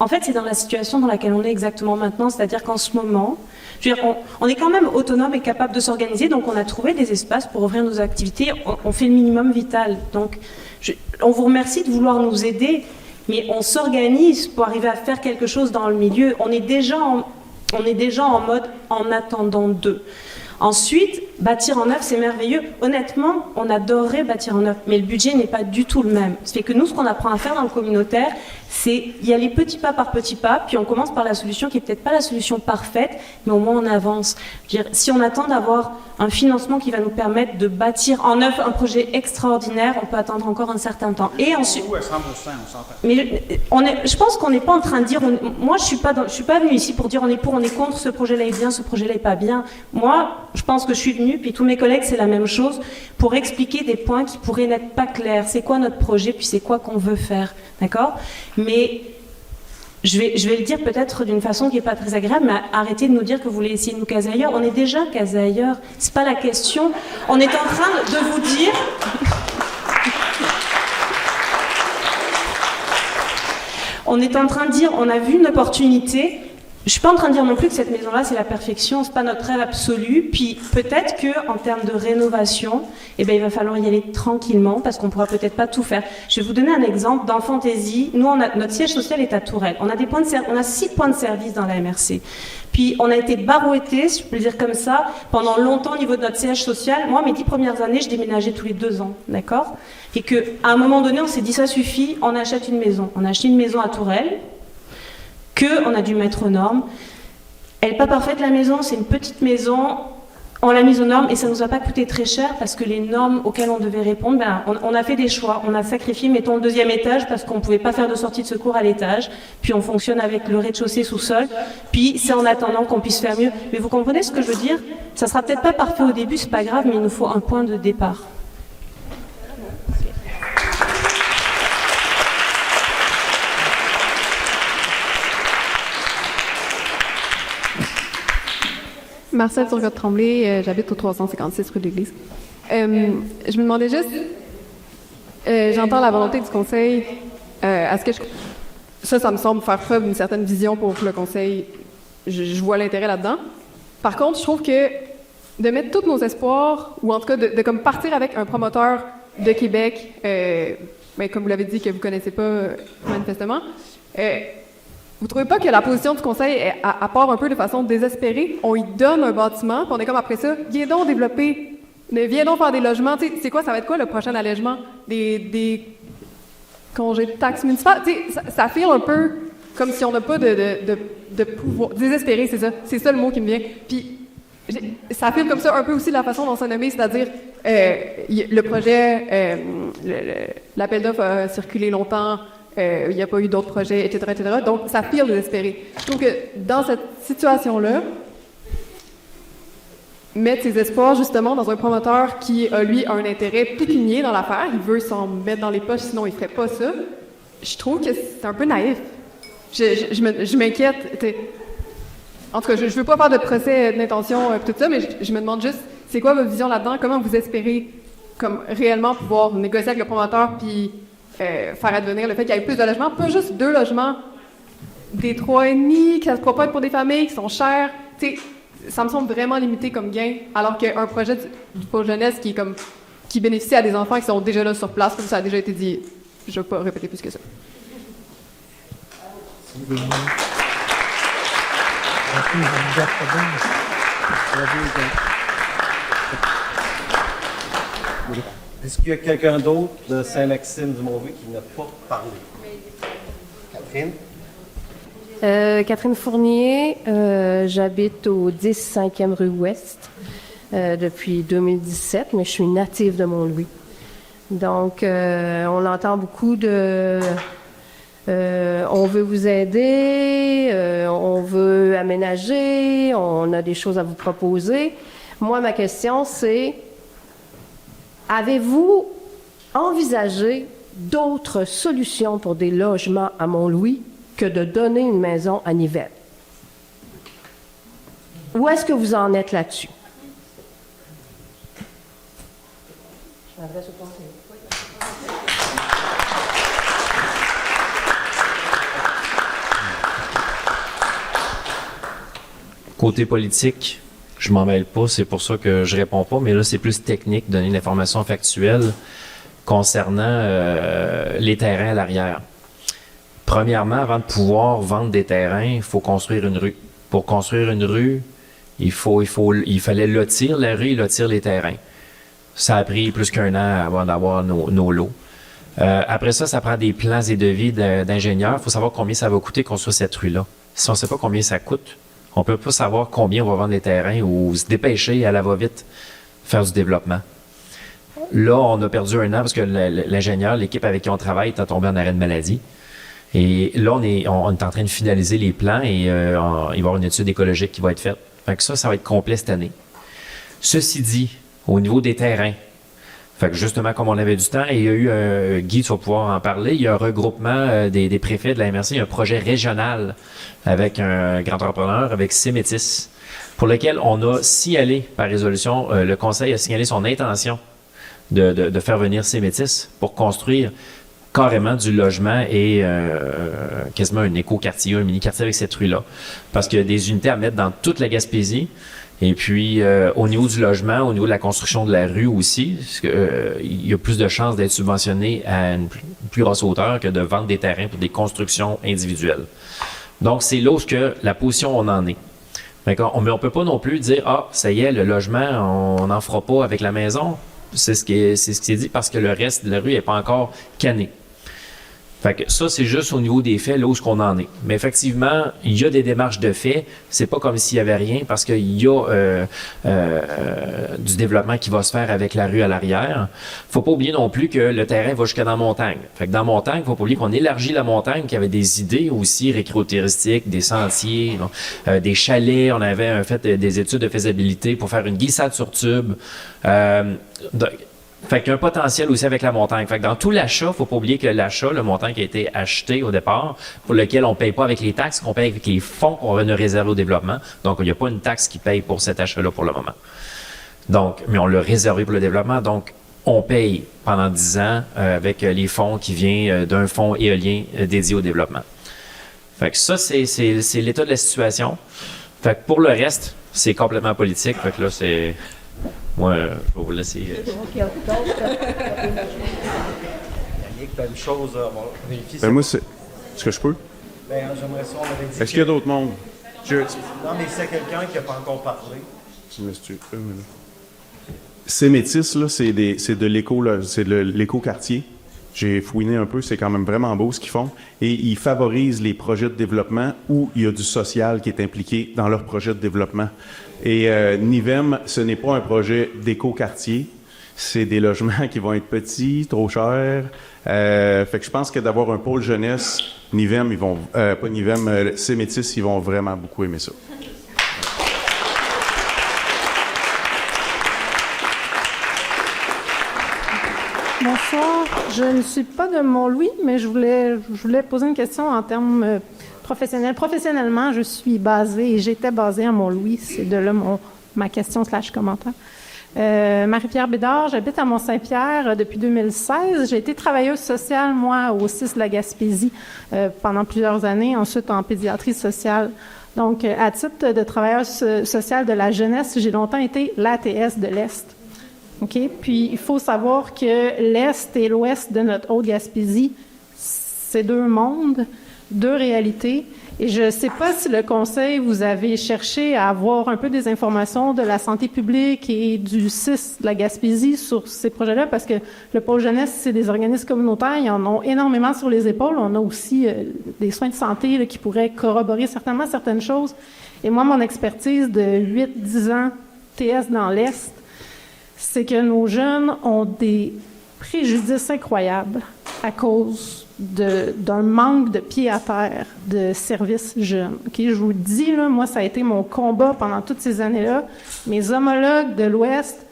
en fait, c'est dans la situation dans laquelle on est exactement maintenant, c'est-à-dire qu'en ce moment, je veux dire, on est quand même autonome et capable de s'organiser, donc on a trouvé des espaces pour ouvrir nos activités, on fait le minimum vital. Donc, on vous remercie de vouloir nous aider, mais on s'organise pour arriver à faire quelque chose dans le milieu. On est déjà en mode en attendant d'eux. Ensuite, bâtir en neuf, c'est merveilleux. Honnêtement, on adorerait bâtir en neuf, mais le budget n'est pas du tout le même. Ça fait que nous, ce qu'on apprend à faire dans le communautaire, c'est y aller petit pas par petit pas, puis on commence par la solution qui est peut-être pas la solution parfaite, mais au moins on avance. Je veux dire, si on attend d'avoir un financement qui va nous permettre de bâtir en neuf un projet extraordinaire, on peut attendre encore un certain temps. Et ensuite, mais je pense qu'on n'est pas en train de dire, moi je suis pas venue ici pour dire on est pour, on est contre, ce projet-là est bien, ce projet-là est pas bien. Moi, je pense que je suis venue, puis tous mes collègues c'est la même chose, pour expliquer des points qui pourraient n'être pas clairs. C'est quoi notre projet, puis c'est quoi qu'on veut faire, d'accord? Mais je vais le dire peut-être d'une façon qui n'est pas très agréable, mais arrêtez de nous dire que vous voulez essayer de nous caser ailleurs. On est déjà casé ailleurs. C'est pas la question. On est en train de vous dire... On est en train de dire, on a vu une opportunité. Je suis pas en train de dire non plus que cette maison-là, c'est la perfection, c'est pas notre rêve absolu. Puis peut-être que en termes de rénovation, eh ben, il va falloir y aller tranquillement parce qu'on pourra peut-être pas tout faire. Je vais vous donner un exemple. Dans Fantaisie, nous, notre siège social est à Tourelle. On a 6 points de service dans la MRC. Puis on a été barouettés, si je peux le dire comme ça, pendant longtemps au niveau de notre siège social. Moi, mes 10 premières années, je déménageais tous les 2 ans, d'accord? Et qu'à un moment donné, on s'est dit ça suffit, on achète une maison. On a acheté une maison à Tourelle, qu'on a dû mettre aux normes. Elle n'est pas parfaite, la maison, c'est une petite maison. On l'a mise aux normes et ça ne nous a pas coûté très cher parce que les normes auxquelles on devait répondre, on a fait des choix. On a sacrifié, mettons, le 2e étage parce qu'on ne pouvait pas faire de sortie de secours à l'étage. Puis on fonctionne avec le rez-de-chaussée sous-sol. Puis c'est en attendant qu'on puisse faire mieux. Mais vous comprenez ce que je veux dire? Ça ne sera peut-être pas parfait au début, c'est pas grave, mais il nous faut un point de départ. Marcel Turcotte-Tremblay, j'habite au 356 rue de l'Église. Je me demandais juste, j'entends la volonté du conseil, à ce que ça me semble faire preuve d'une certaine vision pour le conseil, je vois l'intérêt là-dedans. Par contre, je trouve que de mettre tous nos espoirs, ou en tout cas de comme partir avec un promoteur de Québec, comme vous l'avez dit que vous ne connaissez pas manifestement, vous trouvez pas que la position du conseil part un peu de façon désespérée? On lui donne un bâtiment, puis on est comme après ça, viens donc développer, viens donc faire des logements. Tu sais, c'est quoi, ça va être quoi le prochain allègement? Des congés de taxes municipales? Tu sais, ça file un peu comme si on n'a pas de pouvoir. Désespéré, c'est ça. C'est ça le mot qui me vient. Puis, ça file comme ça un peu aussi de la façon dont c'est nommé, c'est-à-dire le projet, l'appel d'offres a circulé longtemps, il n'y a pas eu d'autres projets, etc., etc. Donc, ça file désespéré. Je trouve que dans cette situation-là, mettre ses espoirs justement dans un promoteur qui a, lui, un intérêt pécunier dans l'affaire, il veut s'en mettre dans les poches, sinon il ne ferait pas ça, je trouve que c'est un peu naïf. Je m'inquiète. En tout cas, je ne veux pas faire de procès d'intention et tout ça, mais je me demande juste, c'est quoi votre vision là-dedans? Comment vous espérez comme réellement pouvoir négocier avec le promoteur puis faire advenir le fait qu'il y ait plus de logements? Pas juste 2 logements, des 3,5, que ça ne pourra pas être pour des familles qui sont chères. Tu sais, ça me semble vraiment limité comme gain, alors qu'un projet du pôle jeunesse qui bénéficie à des enfants qui sont déjà là sur place, comme ça a déjà été dit. Je ne vais pas répéter plus que ça. Est-ce qu'il y a quelqu'un d'autre de Saint-Maxime-du-Mont-Vieux qui n'a pas parlé? Catherine? Catherine Fournier, j'habite au 10 5e rue Ouest depuis 2017, mais je suis native de Mont-Louis. Donc, on entend beaucoup de on veut vous aider, on veut aménager, on a des choses à vous proposer. Moi, ma question, c'est, avez-vous envisagé d'autres solutions pour des logements à Mont-Louis que de donner une maison à Nivelles? Où est-ce que vous en êtes là-dessus? Je m'adresse au conseiller. Côté politique, je m'en mêle pas, c'est pour ça que je réponds pas, mais là, c'est plus technique, donner l'information factuelle concernant les terrains à l'arrière. Premièrement, avant de pouvoir vendre des terrains, il faut construire une rue. Pour construire une rue, il fallait lotir la rue et lotir les terrains. Ça a pris plus qu'1 an avant d'avoir nos lots. Après ça, ça prend des plans et devis d'ingénieurs. Il faut savoir combien ça va coûter construire cette rue-là. Si on ne sait pas combien ça coûte, on ne peut pas savoir combien on va vendre les terrains ou se dépêcher à la va-vite faire du développement. Là, on a perdu 1 an parce que l'ingénieur, l'équipe avec qui on travaille, est tombé en arrêt de maladie. Et là, on est en train de finaliser les plans et il va y avoir une étude écologique qui va être faite. Fait que ça va être complet cette année. Ceci dit, au niveau des terrains, fait que justement, comme on avait du temps, et il y a eu, Guy, tu vas pouvoir en parler, il y a un regroupement des préfets de la MRC, il y a un projet régional avec un grand entrepreneur, avec Sémétis, pour lequel on a signalé par résolution, le conseil a signalé son intention de faire venir Sémétis pour construire carrément du logement et quasiment un éco-quartier, un mini-quartier avec cette rue-là. Parce qu'il y a des unités à mettre dans toute la Gaspésie. Et puis, au niveau du logement, au niveau de la construction de la rue aussi, parce que, il y a plus de chances d'être subventionné à une plus grosse hauteur que de vendre des terrains pour des constructions individuelles. Donc, c'est là où la position on en est. Mais on peut pas non plus dire, ah, ça y est, le logement, on n'en fera pas avec la maison. C'est ce qui est dit parce que le reste de la rue n'est pas encore canné. Fait que ça, c'est juste au niveau des faits, là où qu'on en est. Mais effectivement, il y a des démarches de fait. C'est pas comme s'il y avait rien parce qu'il y a du développement qui va se faire avec la rue à l'arrière. Faut pas oublier non plus que le terrain va jusqu'à dans la montagne. Fait que dans la montagne, faut pas oublier qu'on élargit la montagne, qu'il y avait des idées aussi récréotouristiques, des sentiers, des chalets. On avait fait des études de faisabilité pour faire une glissade sur tube. Fait qu'il y a un potentiel aussi avec la montagne. Fait que dans tout l'achat, faut pas oublier que l'achat, le montant qui a été acheté au départ, pour lequel on paye pas avec les taxes, qu'on paye avec les fonds qu'on va nous réserver au développement. Donc, il n'y a pas une taxe qui paye pour cet achat-là pour le moment. Donc, mais on l'a réservé pour le développement. Donc, on paye pendant 10 ans avec les fonds qui viennent d'un fonds éolien dédié au développement. Fait que ça, c'est l'état de la situation. Fait que pour le reste, c'est complètement politique. Fait que là, c'est... Moi, je vais vous laisser. Yannick, tu as une chose à vérifier. Moi, est-ce que je peux? Ben, j'aimerais ça, on avait dit. Est-ce qu'il y a d'autres mondes? Non, mais c'est quelqu'un qui n'a pas encore parlé. Ces métis, là, c'est de l'éco-quartier. J'ai fouiné un peu, c'est quand même vraiment beau ce qu'ils font. Et ils favorisent les projets de développement où il y a du social qui est impliqué dans leur projet de développement. Et Nivem, ce n'est pas un projet d'éco-quartier. C'est des logements qui vont être petits, trop chers. Fait que je pense que d'avoir un pôle jeunesse, Nivem, ils vont... pas Nivem, ces métis, ils vont vraiment beaucoup aimer ça. Bonsoir, je ne suis pas de Mont-Louis, mais je voulais poser une question en termes professionnels. Professionnellement, je suis basée et j'étais basée à Mont-Louis. C'est de là ma question / commentaire. Marie-Pierre Bédard, j'habite à Mont-Saint-Pierre depuis 2016. J'ai été travailleuse sociale, moi, au CIS de la Gaspésie pendant plusieurs années, ensuite en pédiatrie sociale. Donc, à titre de travailleuse sociale de la jeunesse, j'ai longtemps été l'ATS de l'Est. OK? Puis, il faut savoir que l'Est et l'Ouest de notre Haute-Gaspésie, c'est deux mondes, deux réalités. Et je ne sais pas si le Conseil, vous avez cherché à avoir un peu des informations de la santé publique et du CIS de la Gaspésie sur ces projets-là, parce que le pôle jeunesse, c'est des organismes communautaires, ils en ont énormément sur les épaules. On a aussi des soins de santé là, qui pourraient corroborer certainement certaines choses. Et moi, mon expertise de 8-10 ans TS dans l'Est, c'est que nos jeunes ont des préjudices incroyables à cause d'un manque de pied à terre de services jeunes. Okay? Je vous le dis, là, moi, ça a été mon combat pendant toutes ces années-là. Mes homologues de l'Ouest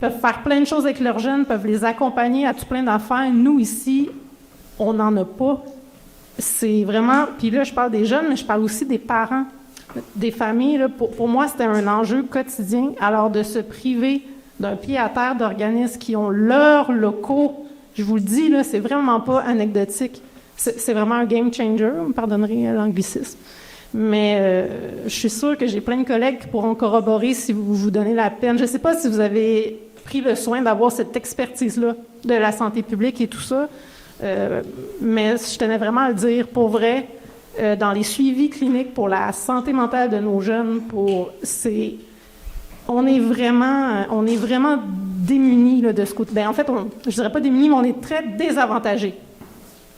peuvent faire plein de choses avec leurs jeunes, peuvent les accompagner à tout plein d'affaires. Nous, ici, on n'en a pas. C'est vraiment... Puis là, je parle des jeunes, mais je parle aussi des parents, des familles. Là. Pour moi, c'était un enjeu quotidien. Alors, de se priver d'un pied à terre d'organismes qui ont leurs locaux, je vous le dis, là, c'est vraiment pas anecdotique. C'est vraiment un game changer, vous me pardonnerez l'anglicisme. Mais je suis sûre que j'ai plein de collègues qui pourront corroborer si vous vous donnez la peine. Je ne sais pas si vous avez pris le soin d'avoir cette expertise-là de la santé publique et tout ça, mais je tenais vraiment à le dire pour vrai, dans les suivis cliniques pour la santé mentale de nos jeunes, on est vraiment démunis là, de ce côté. Ben, en fait, je dirais pas démunis, mais on est très désavantagés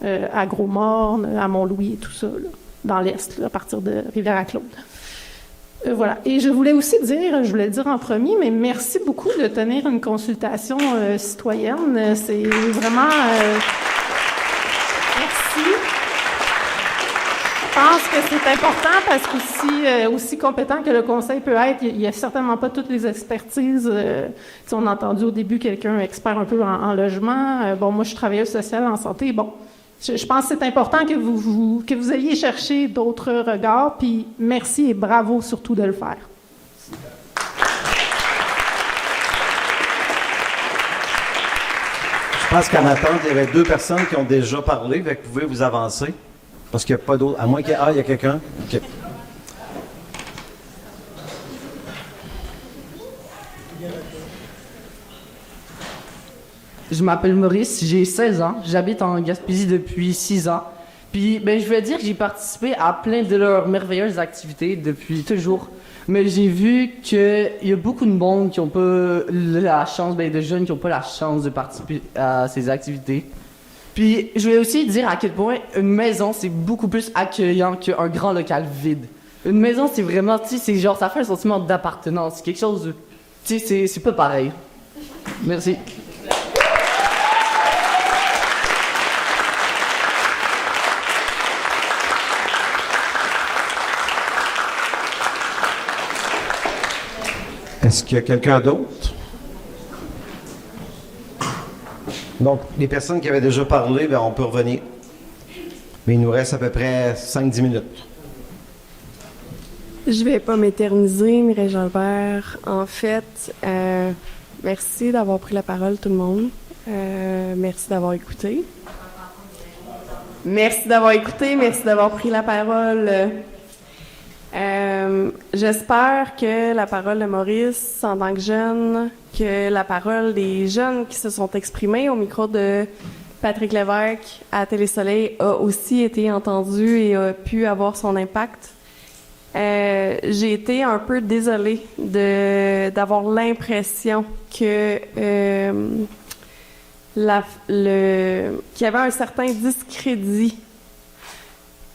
à Gros-Morne, à Mont-Louis et tout ça, là, dans l'Est, là, à partir de Rivière-à-Claude. Voilà. Et je voulais aussi dire, je voulais le dire en premier, mais merci beaucoup de tenir une consultation citoyenne. C'est vraiment... merci. Je pense que c'est important parce qu'aussi compétent que le Conseil peut être, il n'y a certainement pas toutes les expertises. On a entendu au début quelqu'un expert un peu en logement. Bon, moi, je suis travailleuse sociale en santé. Bon, je pense que c'est important que vous alliez chercher d'autres regards. Puis merci et bravo surtout de le faire. Je pense qu'en attente, il y avait 2 personnes qui ont déjà parlé, fait que vous pouvez vous avancer. Parce qu'il n'y a pas d'autres. À moins qu'il y ait... Ah, il y a quelqu'un. OK. Je m'appelle Maurice, j'ai 16 ans. J'habite en Gaspésie depuis 6 ans. Puis, je veux dire que j'ai participé à plein de leurs merveilleuses activités depuis toujours. Mais j'ai vu qu'il y a beaucoup de monde qui n'ont pas la chance, de jeunes qui n'ont pas la chance de participer à ces activités. Puis, je voulais aussi dire à quel point une maison, c'est beaucoup plus accueillant qu'un grand local vide. Une maison, c'est vraiment, c'est genre, ça fait un sentiment d'appartenance. C'est quelque chose de... c'est pas pareil. Merci. Est-ce qu'il y a quelqu'un d'autre? Donc, les personnes qui avaient déjà parlé, on peut revenir. Mais il nous reste à peu près 5-10 minutes. Je vais pas m'éterniser, Mireille Jalbert. En fait, merci d'avoir pris la parole, tout le monde. Merci d'avoir écouté. Merci d'avoir pris la parole. J'espère que la parole de Maurice, en tant que jeune, que la parole des jeunes qui se sont exprimés au micro de Patrick Lévesque à Télé-Soleil a aussi été entendu et a pu avoir son impact. J'ai été un peu désolée d'avoir l'impression que qu'il y avait un certain discrédit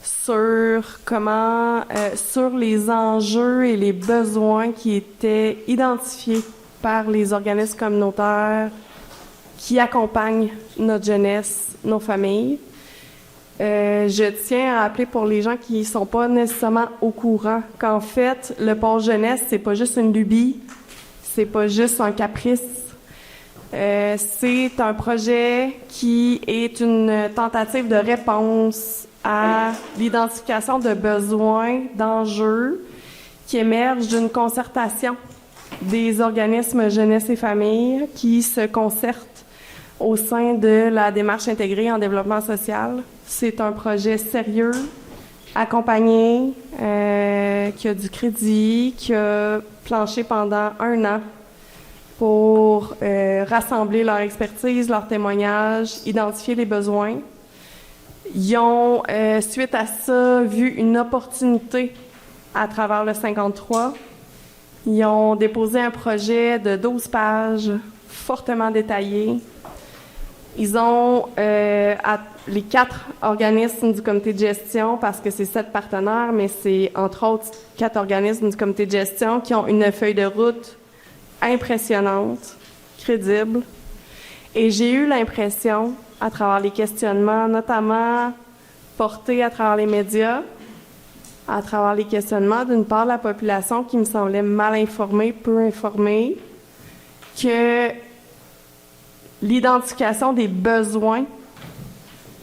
sur sur les enjeux et les besoins qui étaient identifiés par les organismes communautaires qui accompagnent notre jeunesse, nos familles. Je tiens à rappeler pour les gens qui sont pas nécessairement au courant qu'en fait, le pôle jeunesse, c'est pas juste une lubie, c'est pas juste un caprice. C'est un projet qui est une tentative de réponse à l'identification de besoins, d'enjeux qui émergent d'une concertation des organismes jeunesse et famille qui se concertent au sein de la démarche intégrée en développement social. C'est un projet sérieux, accompagné, qui a du crédit, qui a planché pendant 1 an pour rassembler leur expertise, leurs témoignages, identifier les besoins. Ils ont, suite à ça, vu une opportunité à travers le 53. Ils ont déposé un projet de 12 pages, fortement détaillé. Ils ont, les 4 organismes du comité de gestion, parce que c'est 7 partenaires, mais c'est entre autres 4 organismes du comité de gestion qui ont une feuille de route impressionnante, crédible. Et j'ai eu l'impression, à travers les questionnements, notamment portés à travers les médias, à travers les questionnements d'une part de la population qui me semblait mal informée, peu informée, que l'identification des besoins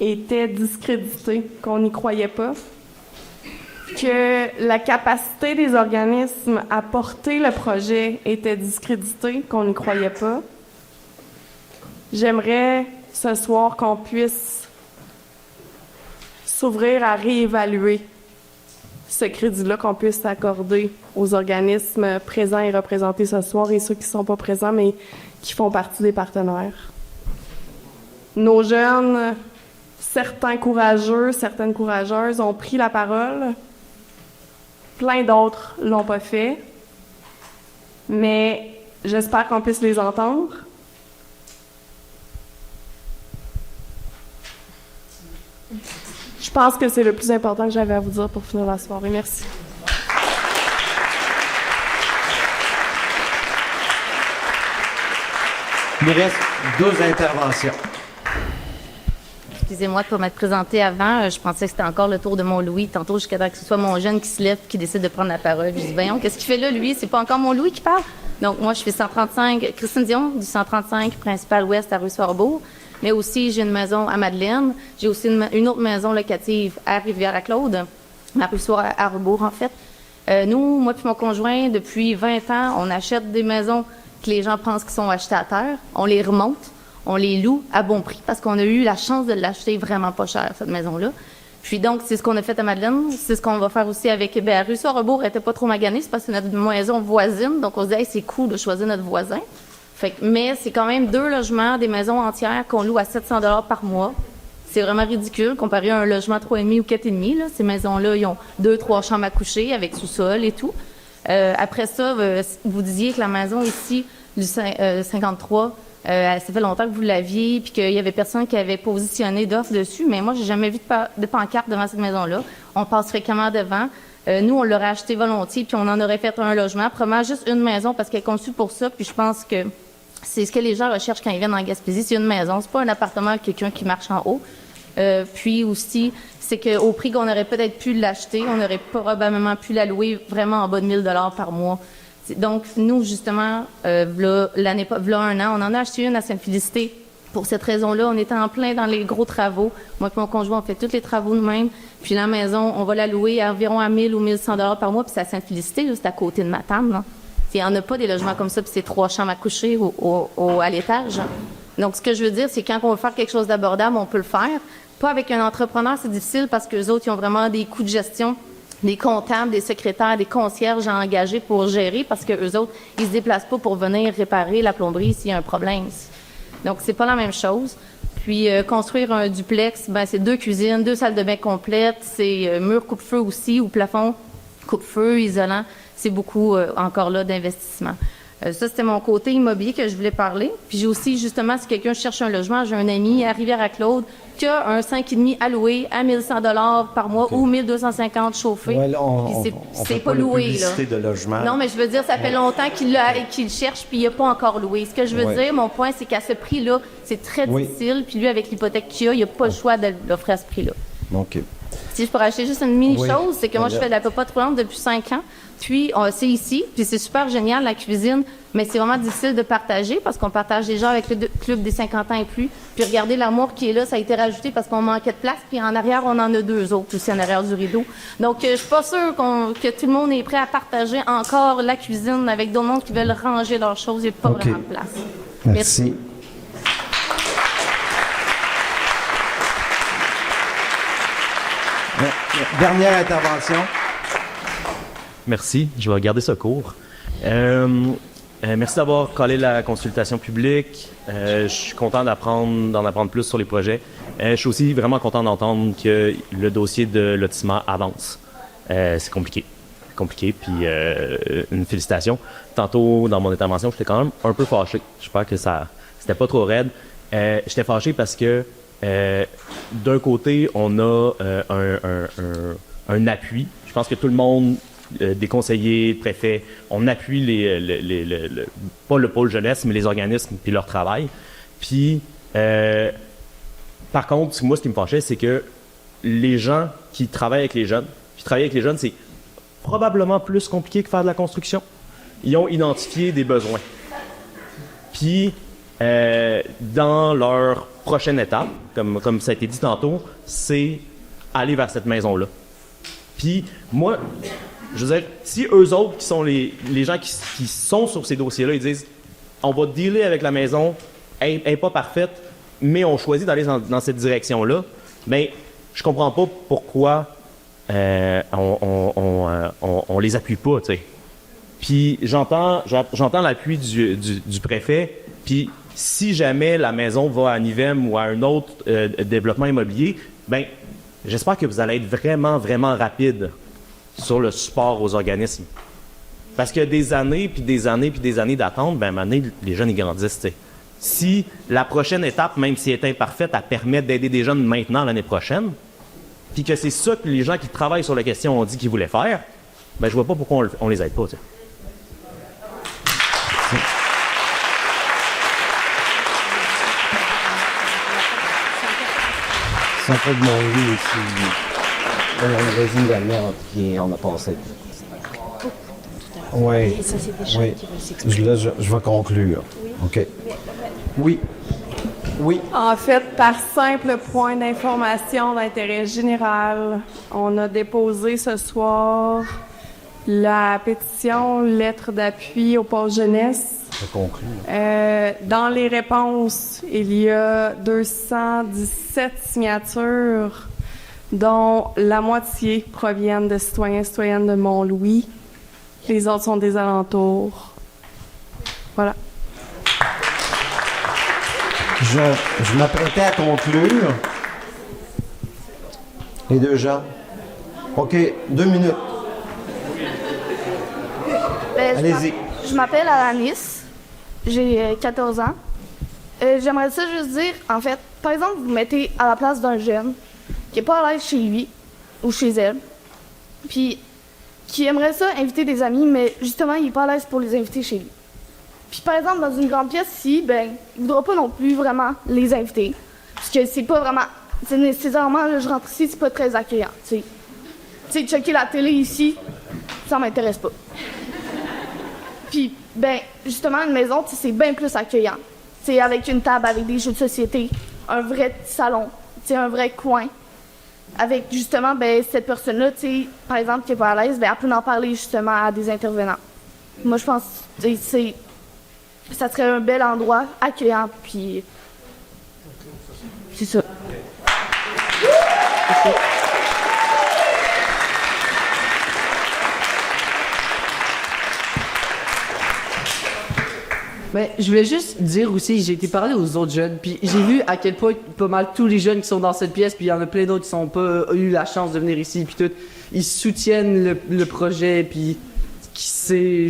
était discréditée, qu'on n'y croyait pas, que la capacité des organismes à porter le projet était discréditée, qu'on n'y croyait pas. J'aimerais ce soir qu'on puisse s'ouvrir à réévaluer ce crédit-là, qu'on puisse accorder aux organismes présents et représentés ce soir et ceux qui ne sont pas présents, mais qui font partie des partenaires. Nos jeunes, certains courageux, certaines courageuses ont pris la parole. Plein d'autres l'ont pas fait. Mais j'espère qu'on puisse les entendre. Je pense que c'est le plus important que j'avais à vous dire pour finir la soirée. Merci. Il nous reste 2 interventions. Excusez-moi de ne pas m'être présentée avant. Je pensais que c'était encore le tour de mon Louis. Tantôt, jusqu'à temps que ce soit mon jeune qui se lève qui décide de prendre la parole. Je dis, voyons, qu'est-ce qu'il fait là, lui? C'est pas encore mon Louis qui parle? Donc, moi, je fais 135, Christine Dion, du 135 principal ouest à Rue-Soirbeau. Mais aussi, j'ai une maison à Madeleine. J'ai aussi une autre maison locative à Rivière-à-Claude, à Rue-Soirbeau, en fait. Nous, moi et mon conjoint, depuis 20 ans, on achète des maisons que les gens pensent qu'ils sont achetées à terre. On les remonte. On les loue à bon prix parce qu'on a eu la chance de l'acheter vraiment pas cher, cette maison-là. Puis donc, c'est ce qu'on a fait à Madeleine. C'est ce qu'on va faire aussi avec Rue-Soirbeau. Elle n'était pas trop maganée, c'est parce que c'est notre maison voisine. Donc, on se dit, hey, c'est cool de choisir notre voisin. Fait que, mais c'est quand même 2 logements, des maisons entières qu'on loue à 700 $ par mois. C'est vraiment ridicule comparé à un logement 3,5 ou 4,5. Là. Ces maisons-là, ils ont 2-3 chambres à coucher avec sous-sol et tout. Après ça, vous disiez que la maison ici, du 53, ça fait longtemps que vous l'aviez, puis qu'il y avait personne qui avait positionné d'offre dessus, mais moi, j'ai jamais vu de pancarte devant cette maison-là. On passe fréquemment devant. Nous, on l'aurait acheté volontiers, puis on en aurait fait un logement. Probablement juste une maison, parce qu'elle est conçue pour ça, puis je pense que c'est ce que les gens recherchent quand ils viennent en Gaspésie, c'est une maison. C'est pas un appartement avec quelqu'un qui marche en haut. Puis aussi, c'est qu'au prix qu'on aurait peut-être pu l'acheter, on aurait probablement pu la louer vraiment en bas de 1 000 $ par mois. Donc, nous, justement, v'là 1 an, on en a acheté une à Sainte-Félicité. Pour cette raison-là, on était en plein dans les gros travaux. Moi et mon conjoint, on fait tous les travaux nous-mêmes. Puis la maison, on va la louer environ à 1 000 ou 1 100 $ par mois. Puis c'est à Sainte-Félicité, juste à côté de Matane. Il n'y en a pas des logements comme ça, puis c'est 3 chambres à coucher à l'étage. Donc, ce que je veux dire, c'est quand on veut faire quelque chose d'abordable, on peut le faire. Pas avec un entrepreneur, c'est difficile parce qu'eux autres, ils ont vraiment des coûts de gestion, des comptables, des secrétaires, des concierges à engager pour gérer parce qu'eux autres, ils se déplacent pas pour venir réparer la plomberie s'il y a un problème. Donc, c'est pas la même chose. Puis construire un duplex, ben c'est 2 cuisines, 2 salles de bain complètes, c'est mur coupe-feu aussi ou plafond coupe-feu, isolant. C'est beaucoup encore là d'investissement. Ça, c'était mon côté immobilier que je voulais parler. Puis j'ai aussi, justement, si quelqu'un cherche un logement, j'ai un ami à Rivière-à-Claude qui a un 5,5 à louer à 1 100 $ par mois ou 1 250 chauffé. Ouais, là, c'est pas loué, là. De logement. Non, mais je veux dire, ça fait longtemps qu'il le cherche puis il n'a pas encore loué. Ce que je veux dire, mon point, c'est qu'à ce prix-là, c'est très difficile. Puis lui, avec l'hypothèque qu'il a, il n'a pas le choix de l'offrir à ce prix-là. OK. Si je pourrais acheter juste une mini-chose, c'est que moi, je fais de la popote roulante depuis 5 ans. Puis, c'est ici, puis c'est super génial, la cuisine, mais c'est vraiment difficile de partager parce qu'on partage déjà avec le club des 50 ans et plus. Puis, regardez l'amour qui est là, ça a été rajouté parce qu'on manquait de place. Puis, en arrière, on en a 2 autres aussi en arrière du rideau. Donc, je suis pas sûre que tout le monde est prêt à partager encore la cuisine avec d'autres mondes qui veulent ranger leurs choses. Il n'y a pas vraiment de place. Merci. Dernière intervention. Merci, je vais garder ça court. Merci d'avoir collé la consultation publique. Je suis content d'en apprendre plus sur les projets. Je suis aussi vraiment content d'entendre que le dossier de lotissement avance. C'est compliqué, puis une félicitation. Tantôt, dans mon intervention, j'étais quand même un peu fâché. J'espère que c'était pas trop raide. J'étais fâché parce que d'un côté, on a un appui. Je pense que tout le monde, des conseillers, préfets, on appuie pas le pôle jeunesse, mais les organismes puis leur travail. Puis, par contre, moi, ce qui me fâchait, c'est que les gens qui travaillent avec les jeunes, puis travailler avec les jeunes, c'est probablement plus compliqué que faire de la construction. Ils ont identifié des besoins. Puis, dans leur prochaine étape, comme ça a été dit tantôt, c'est aller vers cette maison-là. Puis, moi, je veux dire, si eux autres, qui sont les gens qui sont sur ces dossiers-là, ils disent « on va dealer avec la maison, elle n'est pas parfaite, mais on choisit d'aller dans cette direction-là », bien, je comprends pas pourquoi on les appuie pas, tu sais. Puis, j'entends l'appui du préfet, puis si jamais la maison va à Nivem ou à un autre développement immobilier, bien, j'espère que vous allez être vraiment, vraiment rapide sur le support aux organismes. Parce que des années, puis des années, puis des années d'attente, bien, à un moment donné, les jeunes, ils grandissent, tu sais. Si la prochaine étape, même si elle est imparfaite, elle permet d'aider des jeunes maintenant, l'année prochaine, puis que c'est ça que les gens qui travaillent sur la question ont dit qu'ils voulaient faire, bien, je vois pas pourquoi on les aide pas, tu sais. C'est un peu de mon lit ici. On a une résine d'almerde qui on a passé. Oui. Oui. Je vais conclure. OK. Oui. Oui. En fait, par simple point d'information d'intérêt général, on a déposé ce soir la pétition lettre d'appui au pôle jeunesse. Dans les réponses, il y a 217 signatures, dont la moitié proviennent de citoyens et citoyennes de Mont-Louis. Les autres sont des alentours. Voilà. Je m'apprêtais à conclure. Les deux gens. OK, 2 minutes. Allez-y. Je m'appelle Alanis. J'ai 14 ans. J'aimerais ça juste dire, en fait, par exemple, vous mettez à la place d'un jeune qui n'est pas à l'aise chez lui ou chez elle, puis qui aimerait ça inviter des amis, mais justement, il n'est pas à l'aise pour les inviter chez lui. Puis par exemple, dans une grande pièce ici, ben, il ne voudra pas non plus vraiment les inviter, parce que c'est pas vraiment, c'est nécessairement, là, je rentre ici, c'est pas très accueillant, tu sais, checker la télé ici, ça m'intéresse pas. Puis, ben, justement, une maison, c'est bien plus accueillant. C'est avec une table, avec des jeux de société, un vrai salon, un vrai coin. Avec, justement, ben, cette personne-là, par exemple, qui n'est pas à l'aise, ben, elle peut en parler, justement, à des intervenants. Moi, je pense que ça serait un bel endroit, accueillant, puis c'est ça. Ben, je voulais juste dire aussi, j'ai été parler aux autres jeunes, puis j'ai vu à quel point pas mal tous les jeunes qui sont dans cette pièce, puis il y en a plein d'autres qui n'ont pas eu la chance de venir ici, puis tout, ils soutiennent le projet, puis c'est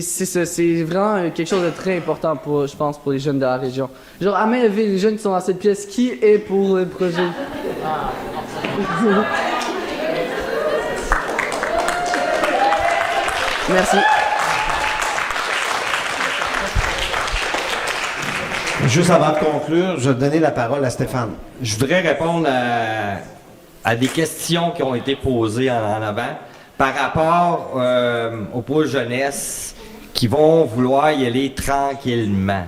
vraiment quelque chose de très important pour, je pense, pour les jeunes de la région. Genre, à main levée, les jeunes qui sont dans cette pièce, qui est pour le projet? Merci. Juste avant de conclure, je vais donner la parole à Stéphane. Je voudrais répondre à des questions qui ont été posées en avant par rapport aux pôles jeunesse qui vont vouloir y aller tranquillement.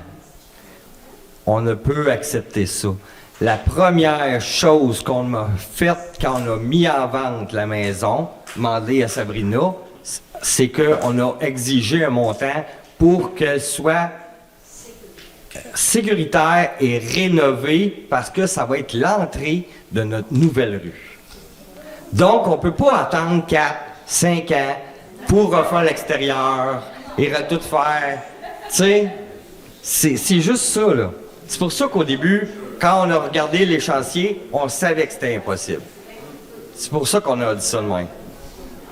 On ne peut accepter ça. La première chose qu'on a faite quand on a mis en vente la maison, demandé à Sabrina, c'est qu'on a exigé un montant pour qu'elle soit sécuritaire et rénovée parce que ça va être l'entrée de notre nouvelle rue. Donc, on ne peut pas attendre 4, 5 ans pour refaire l'extérieur et tout faire. Tu sais, c'est juste ça, là. C'est pour ça qu'au début, quand on a regardé les chantiers, on savait que c'était impossible. C'est pour ça qu'on a dit ça de même.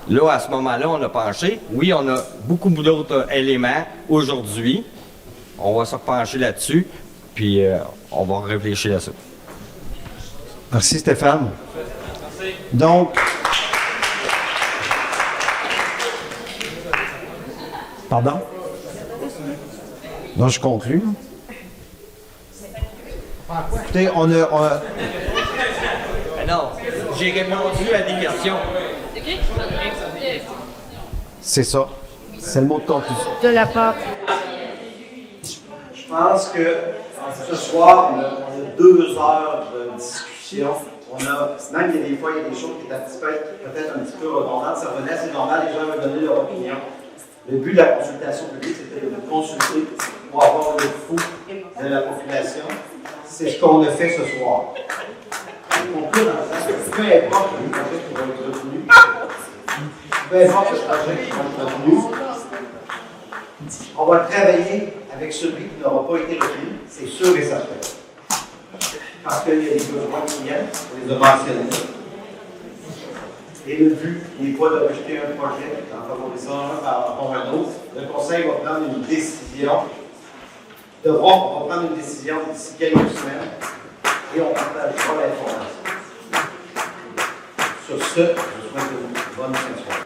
Là, à ce moment-là, on a penché. Oui, on a beaucoup d'autres éléments aujourd'hui. On va se pencher là-dessus, puis on va réfléchir à ça. Merci Stéphane. Donc, pardon? Donc, je conclue. Écoutez, on a... Non, j'ai répondu à des questions. C'est ça. C'est le mot de conclusion. De la part. Je pense que ce soir, on a 2 heures de discussion. Même il y a des fois, il y a des choses qui étaient peut-être un petit peu redondantes. Ça revenait, c'est normal, les gens veulent donner leur opinion. Le but de la consultation publique, c'était de consulter pour avoir le pouls de la population. C'est ce qu'on a fait ce soir. On peut dans le sens que peu importe le projet qui va être retenu, peu importe le projet qui va être retenu, on va travailler avec celui qui n'aura pas été retenu, c'est sûr et certain. Parce qu'il y a des besoins qui viennent, on les a mentionnés. Et le but n'est pas de rejeter un projet en favorisant un par rapport à un autre. Le Conseil va prendre une décision. On va prendre une décision d'ici quelques semaines et on partagera l'information. Sur ce, je vous souhaite une bonne fin de soirée.